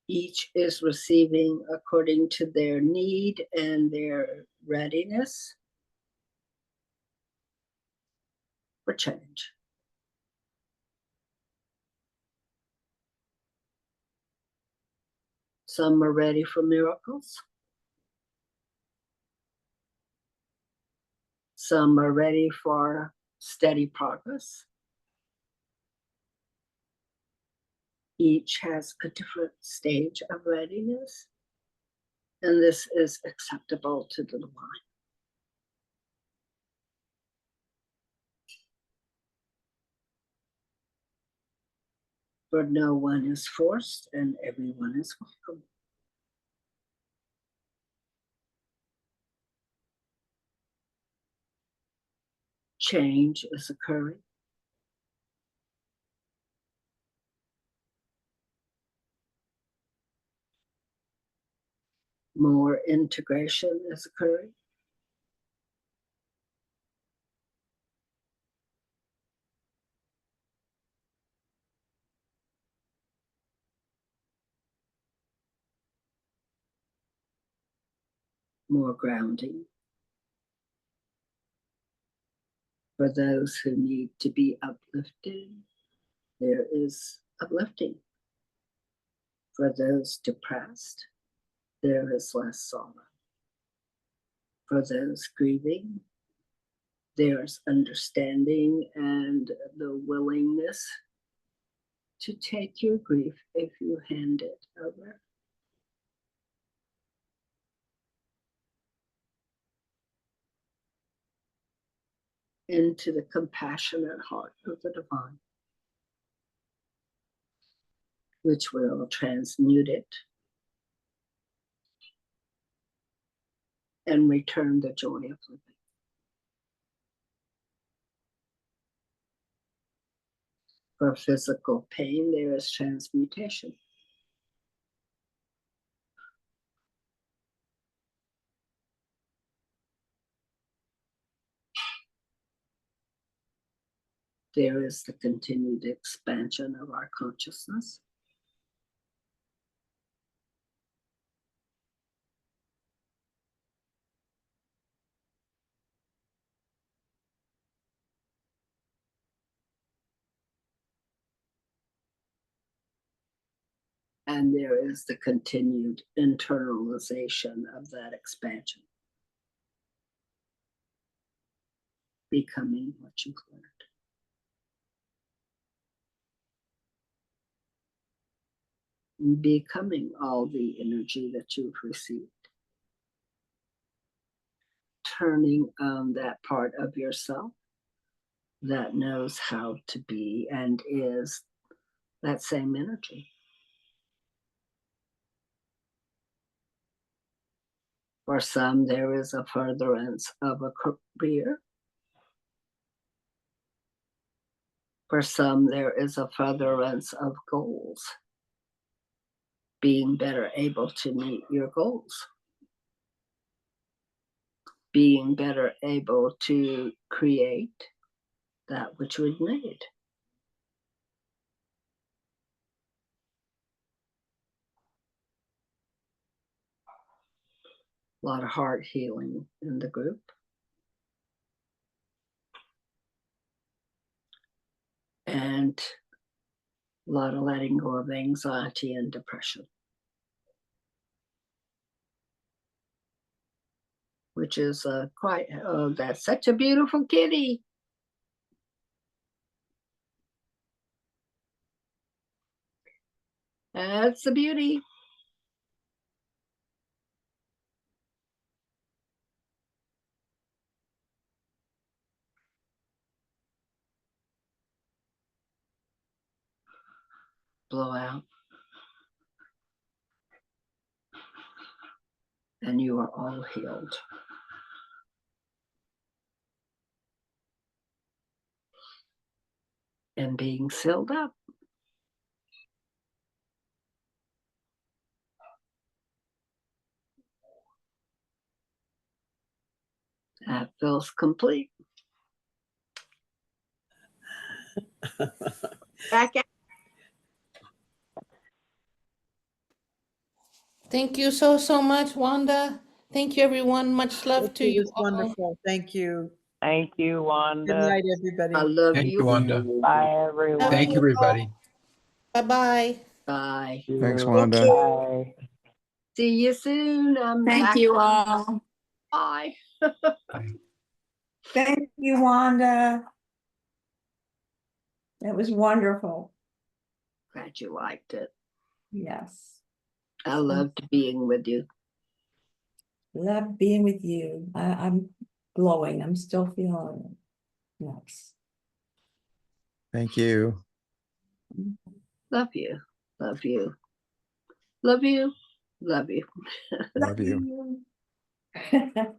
Each is receiving according to their need and their readiness for change. Some are ready for miracles. Some are ready for steady progress. Each has a different stage of readiness, and this is acceptable to the divine. For no one is forced and everyone is welcome. Change is occurring. More integration is occurring. More grounding. For those who need to be uplifted, there is uplifting. For those depressed, there is less sorrow. For those grieving, there's understanding and the willingness to take your grief if you hand it over. Into the compassionate heart of the divine, which will transmute it and return the joy of living. For physical pain, there is transmutation. There is the continued expansion of our consciousness. And there is the continued internalization of that expansion. Becoming what you've learned. Becoming all the energy that you've received. Turning on that part of yourself that knows how to be and is that same energy. For some, there is a furtherance of a career. For some, there is a furtherance of goals. Being better able to meet your goals. Being better able to create that which we've made. A lot of heart healing in the group. And a lot of letting go of anxiety and depression. Which is quite, oh, that's such a beautiful kitty. That's a beauty. Blow out. and you are all healed. And being sealed up. That feels complete. Back at Thank you so much, Wanda. Thank you, everyone. Much love to It you was all. wonderful. Thank you. Thank you, Good Wanda. night, I everybody. love Thank you. you, Wanda. Bye, Love everyone. Thank you, you all. everybody. Bye-bye. Bye. Thanks, You. Thank Wanda. you. Bye. See you soon. I'm Thank back. you all. Bye. Bye. Thank you, Wanda. That was wonderful. Glad you liked it. Yes. I loved being with you. Love being with you. I'm glowing. I'm still feeling it. Yes. Thank you. Love you. Love you. Love you. Love you. Love you. you.